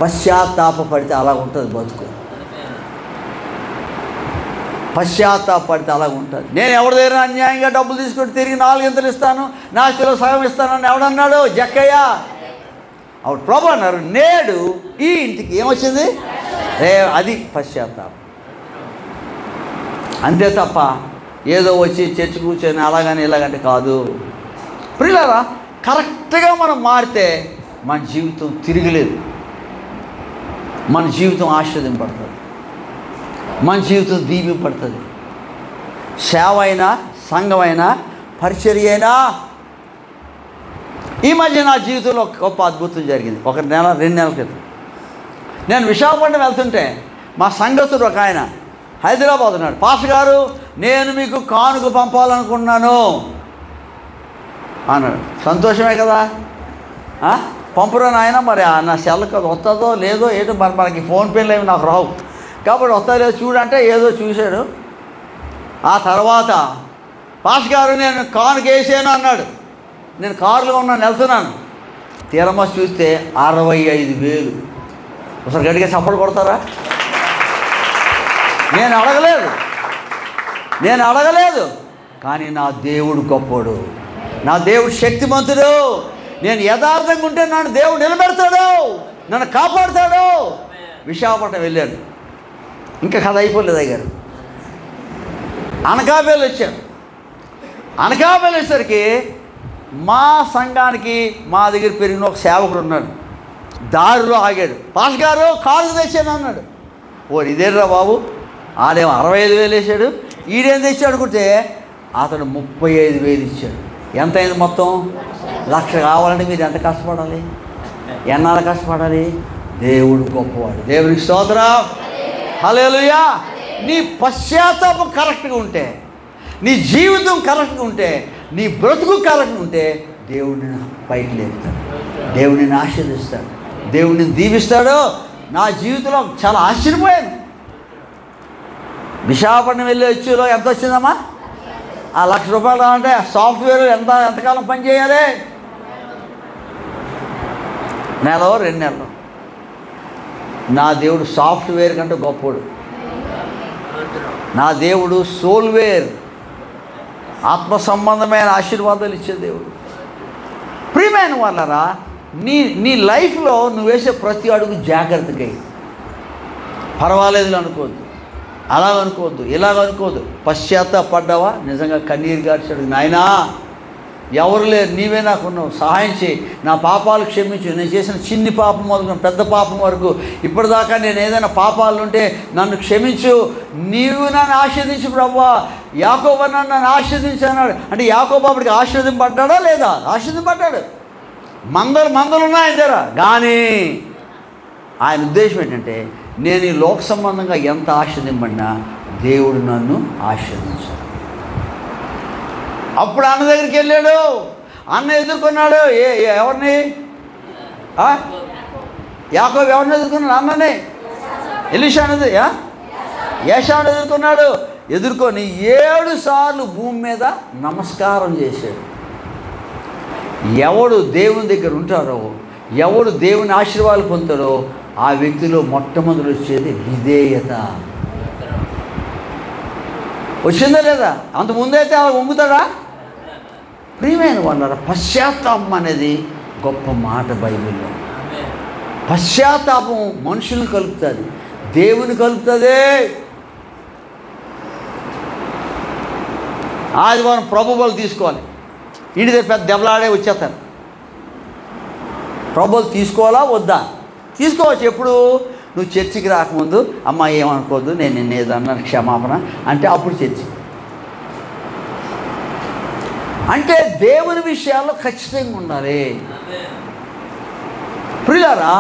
S1: పశ్చాత్తాపడితే అలా ఉంటుంది బతుకు. పశ్చాత్తాపడితే అలాగ ఉంటుంది. నేను ఎవరి దగ్గర అన్యాయంగా డబ్బులు తీసుకొని తిరిగి 4 ఇస్తాను, నా ఆస్తిలో సగం ఇస్తానని ఎవడన్నాడు? జక్కయ్య. అప్పుడు ప్రభు అన్నారు, నేడు ఈ ఇంటికి ఏమొచ్చింది? అది పశ్చాత్తాపం. అంతే తప్ప ఏదో వచ్చి చర్చి కూర్చొని అలాగని ఇలాగంటే కాదు. ప్రియులారా, కరెక్ట్గా మనం మారితే మన జీవితం తిరగలేదు. మన జీవితం ఆశీర్వదింపబడుతుంది, మన జీవితం దీవింపబడుతుంది. సేవ అయినా, సంఘమైనా, పరిచర్య అయినా. ఈ మధ్య నా జీవితంలో గొప్ప అద్భుతం జరిగింది. 1 నెల 2 నెలల క్రితం నేను విశాఖపట్నం వెళ్తుంటే మా సంఘస్థుడు ఒక ఆయన హైదరాబాద్ ఉన్నాడు. పాస్టర్ గారు, నేను మీకు కానుక పంపాలనుకున్నాను అన్నాడు. సంతోషమే కదా, పంపురా నాయన. మరి నా సెల్కి వస్తుందో లేదో ఏదో, మరి మనకి ఫోన్పేలు ఏమి నాకు రావు కాబట్టి వస్తా లేదో చూడంటే ఏదో చూశాడు. ఆ తర్వాత పాస్టర్ గారు నేను కానుక వేసాను అన్నాడు. నేను కారులో ఉన్నాను, వెళ్తున్నాను. తీరమా చూస్తే 65,000. ఒకసారి గట్టిగా చప్పట్లు కొడతారా? నేను అడగలేదు కానీ నా దేవుడు గొప్పోడు, నా దేవుడు శక్తిమంతుడు. నేను యథార్థంగా ఉంటే నన్ను దేవుడు నిలబెడతాడు, నన్ను కాపాడుతాడు. విశాఖపట్నం వెళ్ళాను. ఇంకా కథ అయిపోలేదు. అయ్యారు అనకాపల్లి వచ్చాను. అనకాపల్లి వచ్చేసరికి మా సంఘానికి మా దగ్గర పెరిగిన ఒక సేవకుడు ఉన్నాడు. దారిలో ఆగాడు. పాస్టర్ గారు కారు తెచ్చాను అన్నాడు. ఇదేరా బాబు, ఆడేమో 65,000 వేసాడు, ఈడేం తెచ్చాడు అనుకుంటే అతడు 35,000 ఇచ్చాడు. ఎంత అయింది మొత్తం? 1,00,000 కావాలంటే మీరు ఎంత కష్టపడాలి? ఎన్నాళ్ళు కష్టపడాలి? దేవుడు గొప్పవాడు. దేవునికి స్తోత్రం, హల్లెలూయా. నీ పశ్చాత్తాపం కరెక్ట్గా ఉంటే, నీ జీవితం కరెక్ట్గా ఉంటే, నీ బ్రతుకు కరెక్ట్గా ఉంటే దేవుడిని పైకి లేపుతాడు, దేవుడిని ఆశీర్వదిస్తాడు, దేవుడిని దీవిస్తాడు. నా జీవితంలో చాలా ఆశ్చర్యపోయాను. విశాఖపట్నం వెళ్ళి వచ్చేలో ఎంత వచ్చిందమ్మా? ఆ 1,00,000 రూపాయలు రావాలంటే సాఫ్ట్వేర్ ఎంతకాలం పని చేయాలి? నెల 2 నెలలు. నా దేవుడు సాఫ్ట్వేర్ కంటే గొప్పోడు. నా దేవుడు సోల్వేర్, ఆత్మ సంబంధమైన ఆశీర్వాదాలు ఇచ్చే దేవుడు. ప్రియమైన వాళ్ళరా, నీ లైఫ్లో నువ్వు వేసే ప్రతి అడుగు జాగ్రత్తగా పర్వాలేదు అనుకోవద్దు, అలాగ అనుకోవద్దు, ఇలాగ అనుకోవద్దు. పశ్చాత్తాపడ్డావా, నిజంగా కన్నీరు గార్చాడు, నాయనా ఎవరు లేరు, నీవే నాకున్నావు, సహాయం చేయి, నా పాపాలు క్షమించు, నేను చేసిన చిన్ని పాపం మొదలుకొని పెద్ద పాపం వరకు ఇప్పటిదాకా నేను ఏదైనా పాపాలు ఉంటే నన్ను క్షమించు, నీవు నన్ను ఆశీర్వదించు ప్రభువా. యాకోబు నన్ను ఆశీర్వదించు అన్నాడు. అంటే యాకోబు అప్పటికి ఆశీర్వదింపడ్డాడా లేదా? ఆశీర్వదింపడ్డాడు. మందలు ఉన్నాయి దగ్గర. కానీ ఆయన ఉద్దేశం ఏంటంటే, నేను ఈ లోక సంబంధంగా ఎంత ఆశీర్వదింపడినా దేవుడు నన్ను ఆశీర్వదించాడు. అప్పుడు అన్న దగ్గరికి వెళ్ళాడు, అన్న ఎదుర్కొన్నాడు. ఎవరిని? యాకోబు ఎవరిని ఎదుర్కొన్నాడు? అన్ననే. ఎలీషా అనేది ఏశావుని ఎదుర్కొన్నాడు. ఎదుర్కొని 7 సార్లు భూమి మీద నమస్కారం చేశాడు. ఎవడు దేవుని దగ్గర ఉంటాడో, ఎవడు దేవుని ఆశీర్వాదాలు పొందుతాడో ఆ వ్యక్తిలో మొట్టమొదటి వచ్చేది విధేయత. వచ్చిందా లేదా? అంతకుముందైతే అలా వంగుతాడా? ప్రియమైన వాళ్ళ పశ్చాత్తాపం అనేది గొప్ప మాట బైబిల్లో. పశ్చాత్తాపం మనుషులను కలుపుతుంది, దేవుని కలుపుతుంది. ఆదివారం ప్రభువులు తీసుకోవాలి, ఇంటి దగ్గర పెద్ద దెబ్బలాడే వచ్చేస్తారు. ప్రభువులు తీసుకోవాలా వద్దా? తీసుకోవచ్చు. ఎప్పుడు? నువ్వు చర్చికి రాకముందు, అమ్మ ఏమనుకోవద్దు, నేను నిన్న ఏదన్నా క్షమాపణ అంటే అప్పుడు చర్చి. అంటే దేవుని విషయాల్లో ఖచ్చితంగా ఉండాలి. ప్రియులారా,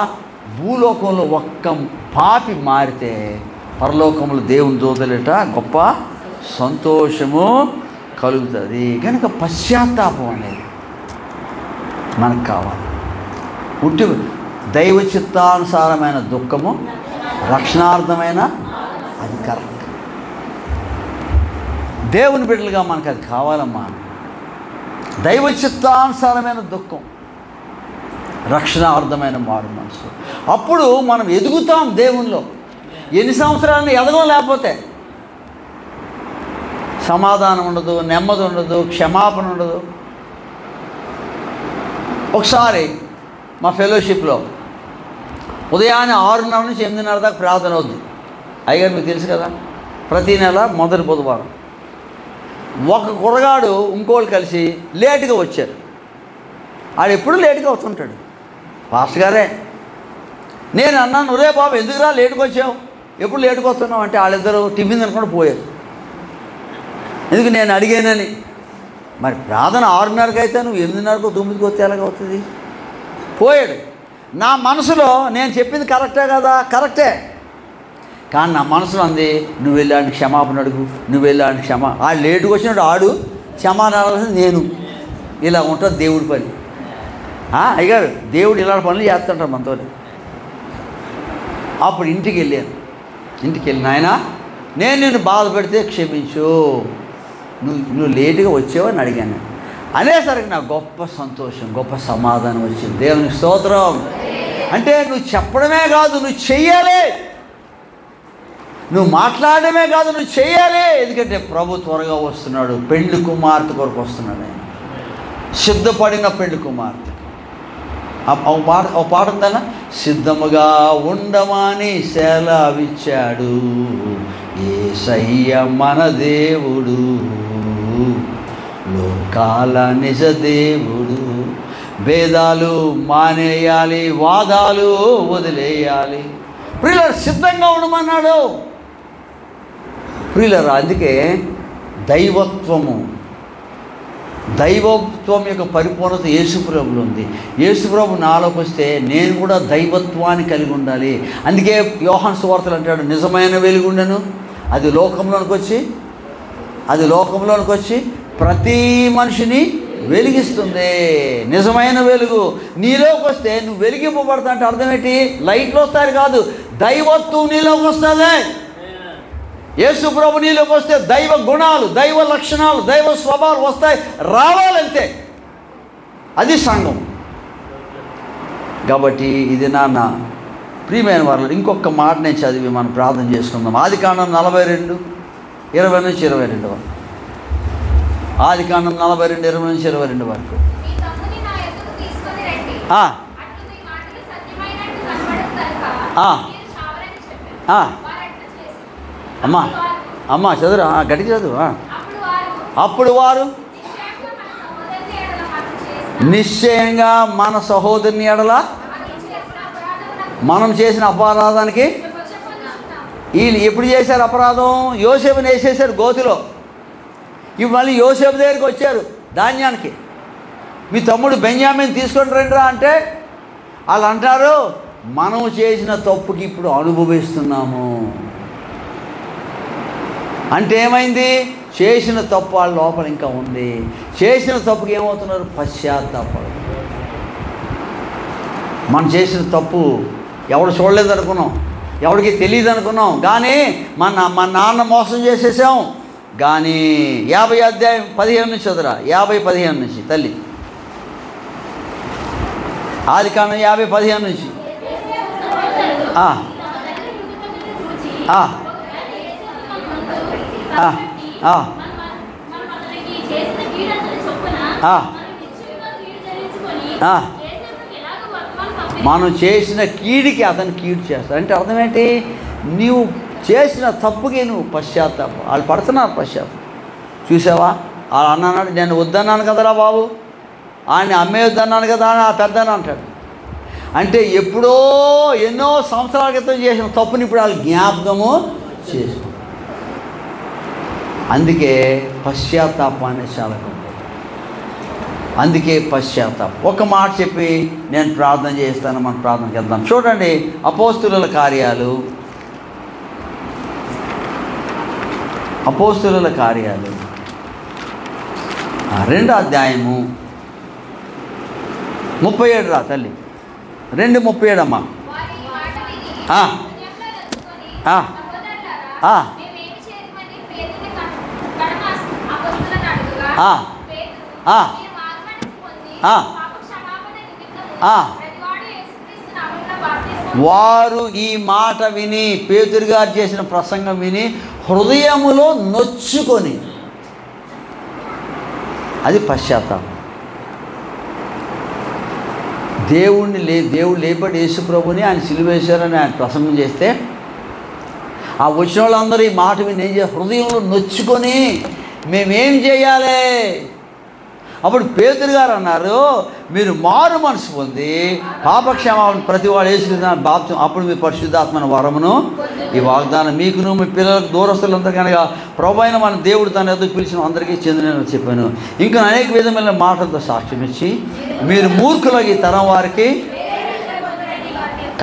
S1: భూలోకంలో ఒక్క పాపి మారితే పరలోకంలో దేవుని దూతలేట గొప్ప సంతోషము కలుగుతుంది. కనుక పశ్చాత్తాపం అనేది మనకు కావాలి. పుట్టి దైవ చిత్తానుసారమైన దుఃఖము, రక్షణార్థమైన అది కరెక్ట్. దేవుని బిడ్డలుగా మనకు అది కావాలమ్మా. దైవ చిత్తానుసారమైన దుఃఖం, రక్షణార్థమైన మారు మనసు. అప్పుడు మనం ఎదుగుతాం దేవునిలో. ఎన్ని సంవత్సరాలను ఎదగం లేకపోతే సమాధానం ఉండదు, నెమ్మది ఉండదు, క్షమాపణ ఉండదు. ఒకసారి మా ఫెలోషిప్లో ఉదయాన్నే 6:30 నుంచి 8:30 దాకా ప్రార్థన అవుద్ది. అయ్యారు మీకు తెలుసు కదా, ప్రతీ నెల మొదటి బుధవారం. ఒక కుర్రగాడు ఇంకోళ్ళు కలిసి లేటుగా వచ్చారు. ఆడు ఎప్పుడు లేటుగా వస్తుంటాడు, పాస్టర్ గారే. నేను అన్నాను, రే బాబు ఎందుకురా లేటుగా వచ్చావు, ఎప్పుడు లేటుగా వస్తున్నావు అంటే వాళ్ళిద్దరూ టిఫిన్ తినకుండా పోయారు. ఎందుకు? నేను అడిగానని. మరి ప్రార్థన 6:30కి అయితే నువ్వు 8:30కో 9కి వస్తే ఎలాగవుతుంది? పోయాడు. నా మనసులో నేను చెప్పింది కరెక్టే కదా, కరెక్టే. కానీ నా మనసులో అంది, నువ్వు వెళ్ళాడు క్షమాపణ అడుగు, నువ్వు వెళ్ళాడు ఆడు లేటుగా వచ్చినట్టు ఆడు క్షమాపణ నేను. ఇలా ఉంటుంది దేవుడి పని. అయ్యారు దేవుడు ఇలాంటి పనులు చేస్తుంటారు మనతో. అప్పుడు ఇంటికి వెళ్ళాను. ఇంటికి వెళ్ళి, నాయనా నేను నిన్ను బాధ పెడితే క్షమించు, నువ్వు లేటుగా వచ్చావని అడిగాను. అనేసరికి నాకు గొప్ప సంతోషం, గొప్ప సమాధానం వచ్చింది. దేవునికి స్తోత్రం. అంటే నువ్వు చెప్పడమే కాదు, నువ్వు చెయ్యాలి. నువ్వు మాట్లాడమే కాదు, నువ్వు చెయ్యాలి. ఎందుకంటే ప్రభు త్వరగా వస్తున్నాడు. పెండ్లి కుమార్తె కొరకు వస్తున్నాడు ఆయన, సిద్ధపడిన పెండ్లి కుమార్తె. ఒక పాట ఉందన్నా, సిద్ధముగా ఉండమని సెలవిచ్చాడు యేసయ్య మన దేవుడు, లోకాల నిజ దేవుడు. భేదాలు మానేయాలి, వాదాలు వదిలేయాలి. ప్రియులారా, సిద్ధంగా ఉండమన్నాడు. ప్రియులారా, అందుకే దైవత్వం యొక్క పరిపూర్ణత యేసుప్రభులో ఉంది. యేసుప్రభు నాలోకి వస్తే నేను కూడా దైవత్వాన్ని కలిగి ఉండాలి. అందుకే యోహాను సువార్తలు అంటాడు, నిజమైన వెలుగుండెను, అది లోకంలోనికి వచ్చి ప్రతి మనిషిని వెలిగిస్తుంది. నిజమైన వెలుగు నీలోకి వస్తే నువ్వు వెలిగింపబడతా అంటే అర్థం ఏంటి? లైట్లో వస్తాయి కాదు, దైవత్వం నీలోకి వస్తుంది. యేసు ప్రభు నీలోకి వస్తే దైవ గుణాలు, దైవ లక్షణాలు, దైవ స్వభావాలు వస్తాయి, రావాలంతే. అది సంఘం. కాబట్టి ఇది నాన్న ప్రియమైన వారు, ఇంకొక మాట నేను చదివి మనం ప్రార్థన చేసుకుందాం. ఆదికాండం 42:20-22 వరకు. ఆదికాండం 42:20-22 వరకు. అమ్మా అమ్మా చదువు గట్టి చదువు. అప్పుడు వారు నిశ్చయంగా మన సహోదరుని ఎడల మనం చేసిన అపరాధానికి వీళ్ళు ఎప్పుడు చేశారు అపరాధం? యోసేపుని వేసేసారు గోతిలో. ఇప్పుడు మళ్ళీ యోసేపు దగ్గరికి వచ్చారు ధాన్యానికి. మీ తమ్ముడు బెన్యామీని తీసుకొని రండిరా అంటే వాళ్ళు అంటారు, మనం చేసిన తప్పుకి ఇప్పుడు అనుభవిస్తున్నాము. అంటే ఏమైంది? చేసిన తప్పు వాళ్ళ లోపల ఇంకా ఉంది. చేసిన తప్పుకి ఏమవుతున్నారు? పశ్చాత్తాపడు. మనం చేసిన తప్పు ఎవడు చూడలేదు అనుకున్నాం, ఎవరికి తెలియదు అనుకున్నాం, కానీ మన నాన్న మోసం చేసేసాం. కానీ 50 అధ్యాయం 15 నుంచి చదువురా. 50:15 నుంచి తల్లి. ఆదికాండం 50:15 నుంచి. మనం చేసిన కీడికి అతను కీడు చేస్తాడు. అంటే అర్థం ఏంటి? నీవు చేసిన తప్పుకి నువ్వు పశ్చాత్తాపం. వాళ్ళు పడుతున్నారు పశ్చాత్తాపం. చూసావా? వాళ్ళు అన్నాడు, నేను వద్దన్నాను కదరా బాబు, ఆయన అమ్మేయొద్దన్నాను కదా అని ఆ పెద్దని అంటాడు. అంటే ఎప్పుడో ఎన్నో సంవత్సరాల క్రితం చేసిన తప్పుని ఇప్పుడు వాళ్ళు జ్ఞాపకము చేసుకుంటారు. అందుకే పశ్చాత్తాపం అనేది చాలా గొప్ప. అందుకే పశ్చాత్తాపం. ఒక మాట చెప్పి నేను ప్రార్థన చేస్తాను. మనం ప్రార్థనకి వెళ్దాం. చూడండి, అపోస్తుల కార్యాలు 2వ అధ్యాయము 37 రా తల్లి. 2:37 అమ్మా. వారు ఈ మాట విని, పేతురు గారు చేసిన ప్రసంగం విని హృదయములో నొచ్చుకొని, అది పశ్చాత్తాపం. దేవుడు లేపటి యేసుప్రభుని ఆయన సిలువేశారని ఆయన ప్రసంగం చేస్తే ఆ వచ్చిన వాళ్ళందరూ ఈ మాట విని ఏం చేయాలి? హృదయంలో నొచ్చుకొని మేమేం చేయాలి? అప్పుడు పేతురు గారు అన్నారు, మీరు మారు మనసు పొంది పాపక్షమాపణ ప్రతివాడు యేసుక్రీస్తు బాప్తిసం, అప్పుడు మీ పరిశుద్ధాత్మ వరమును ఈ వాగ్దానం మీకును మీ పిల్లలకు దూరస్తులంతా కనుక ప్రభువైన మన దేవుడు తన ఎదుగు పిలిచిన అందరికీ చెందినని చెప్పాను. ఇంకా అనేక విధమైన మాటలతో సాక్ష్యం ఇచ్చి మీరు మూర్ఖులకి తరం వారికి.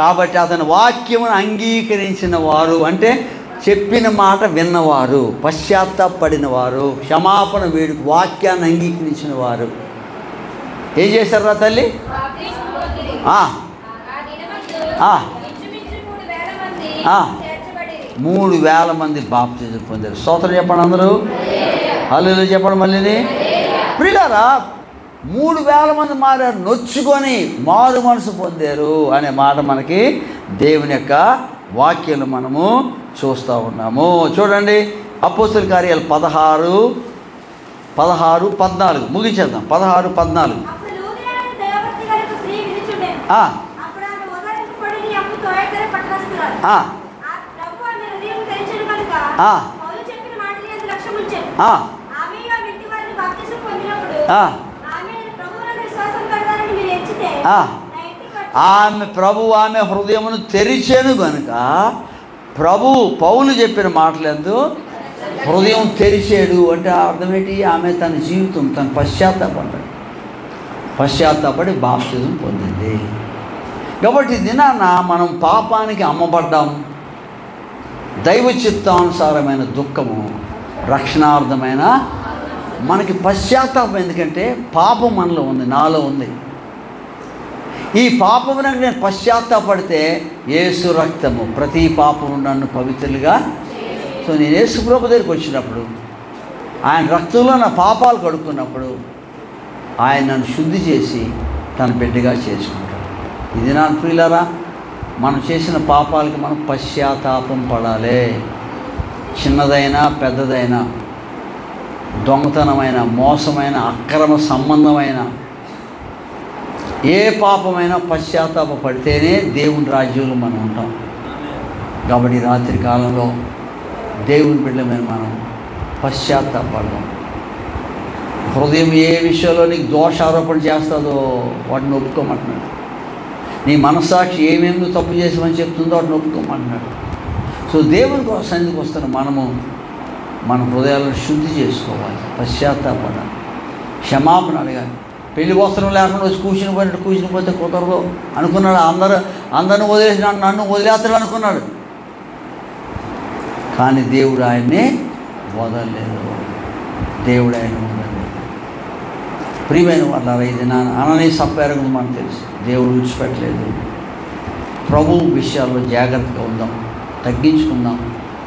S1: కాబట్టి అతని వాక్యమును అంగీకరించిన వారు అంటే చెప్పిన మాట విన్నవారు, పశ్చాత్తాపడిన వారు, క్షమాపణ వేడు వాక్యాన్ని అంగీకరించిన వారు ఏం చేశారా తల్లి? 3,000 మంది బాప్తిజం పొందారు. స్తోత్రం చెప్పండి అందరూ. హల్లెలూయా చెప్పండి. మళ్ళీ ప్రియులారా, 3,000 మంది మారారు, నొచ్చుకొని మారు మనసు పొందారు అనే మాట మనకి దేవుని యొక్క వాక్యాలు మనము చూస్తూ ఉన్నాము. చూడండి, అపోస్తుల కార్యాలు 16:14 ముగించేద్దాం. 16:14. ఆమె ప్రభువు ఆమె హృదయమును తెరిచాను కనుక ప్రభు పౌలు చెప్పిన మాటలందు హృదయం తెరిచాడు అంటే అర్థం ఏంటి? ఆమె తన జీవితం తన పశ్చాత్తాపడి బాప్తిజం పొందింది. కాబట్టి దినాన మనం పాపానికి అమ్మబడ్డాం. దైవ చిత్తానుసారమైన దుఃఖము, రక్షణార్థమైన మనకి పశ్చాత్తాపం. ఎందుకంటే పాపం మనలో ఉంది, నాలో ఉంది. ఈ పాపమునకు నేను పశ్చాత్తాపడితే యేసు రక్తము ప్రతి పాపము నన్ను పవిత్రులుగా. సో నేను యేసు ప్రభు దగ్గరికి వచ్చినప్పుడు, ఆయన రక్తంలో నా పాపాలు కడుక్కున్నప్పుడు ఆయన నన్ను శుద్ధి చేసి తన బిడ్డగా చేసుకుంటాడు. ఇది నా ప్రియులారా, మనం చేసిన పాపాలకి మనం పశ్చాత్తాపం పడాలి. చిన్నదైనా పెద్దదైనా, దొంగతనమైన, మోసమైన, అక్రమ సంబంధమైన ఏ పాపమైనా పశ్చాత్తాప పడితేనే దేవుని రాజ్యంలో మనం ఉంటాం. కాబట్టి రాత్రి కాలంలో దేవుని బిడ్డలమైన మనం పశ్చాత్తాపడదాం. హృదయం ఏ విషయంలో నీకు దోషారోపణ చేస్తుందో వాటిని ఒప్పుకోమంటున్నాడు. నీ మనస్సాక్షి ఏమేమి తప్పు చేసామని చెప్తుందో వాటిని ఒప్పుకోమంటున్నాడు. సో దేవుని సన్నిధికి వస్తున్న మనము మన హృదయాలను శుద్ధి చేసుకోవాలి, పశ్చాత్తాపడాలి, క్షమాపణ అడగాలి. పెళ్లి వస్త్రం లేకుండా వచ్చి కూర్చుని పోతే కుదరదు అనుకున్నాడు. అందరిని వదిలేసినాడు, నన్ను వదిలేస్తాడు అనుకున్నాడు. కానీ దేవుడు ఆయన్నే వదలలేదు. దేవుడు ఆయన వదలలేదు. ప్రియమైన వాళ్ళ ఇది అనని సప్పారు మనకు తెలుసు. దేవుడు విడిచిపెట్టలేదు. ప్రభు విషయాల్లో జాగ్రత్తగా ఉందాం, తగ్గించుకుందాం,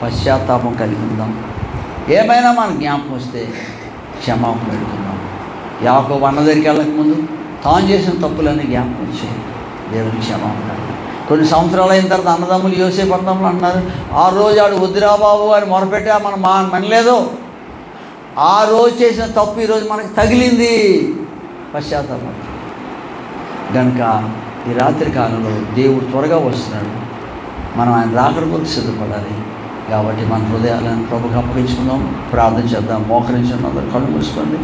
S1: పశ్చాత్తాపం కలిగి ఉందాం. ఏమైనా మన జ్ఞాపకం వస్తే క్షమాపణ పెడుతున్నాం. యాకోబు అన్న దగ్గరికి వెళ్ళక ముందు తాను చేసిన తప్పులన్నీ జ్ఞాపకం చేయాలి. దేవుడికి క్షమాపణ. కొన్ని సంవత్సరాలు అయిన తర్వాత అన్నదమ్ములు యోసేపు అన్నదమ్ములు అన్నారు, ఆ రోజు ఆడు వద్దురా బాబు అని మొరపెట్టా మనం మనలేదు. ఆ రోజు చేసిన తప్పు ఈరోజు మనకు తగిలింది. పశ్చాత్తాపం. కనుక ఈ రాత్రి కాలంలో దేవుడు త్వరగా వస్తున్నాడు. మనం ఆయన రాకడ కొరకు సిద్ధపడాలి. కాబట్టి మన హృదయాలను ప్రభుకి అప్పగించుకుందాం, ప్రార్థన చేద్దాం. మోకరించండి, అందరూ కళ్ళు మూసుకోండి.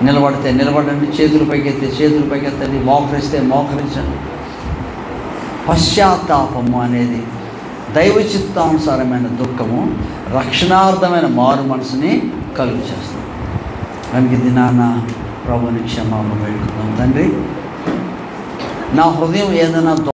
S1: నిలబడితే నిలబడండి, చేతులు పైకెత్తండి, మోకరిస్తే మోకరించండి. పశ్చాత్తాపము అనేది దైవ చిత్తానుసారమైన దుఃఖము, రక్షణార్థమైన మారు మనసుని కలుగు చేస్తుంది. కనుక దినాన ప్రభుని క్షమాపణ వేడుకుందాం. తండ్రి, నా హృదయం ఏదైనా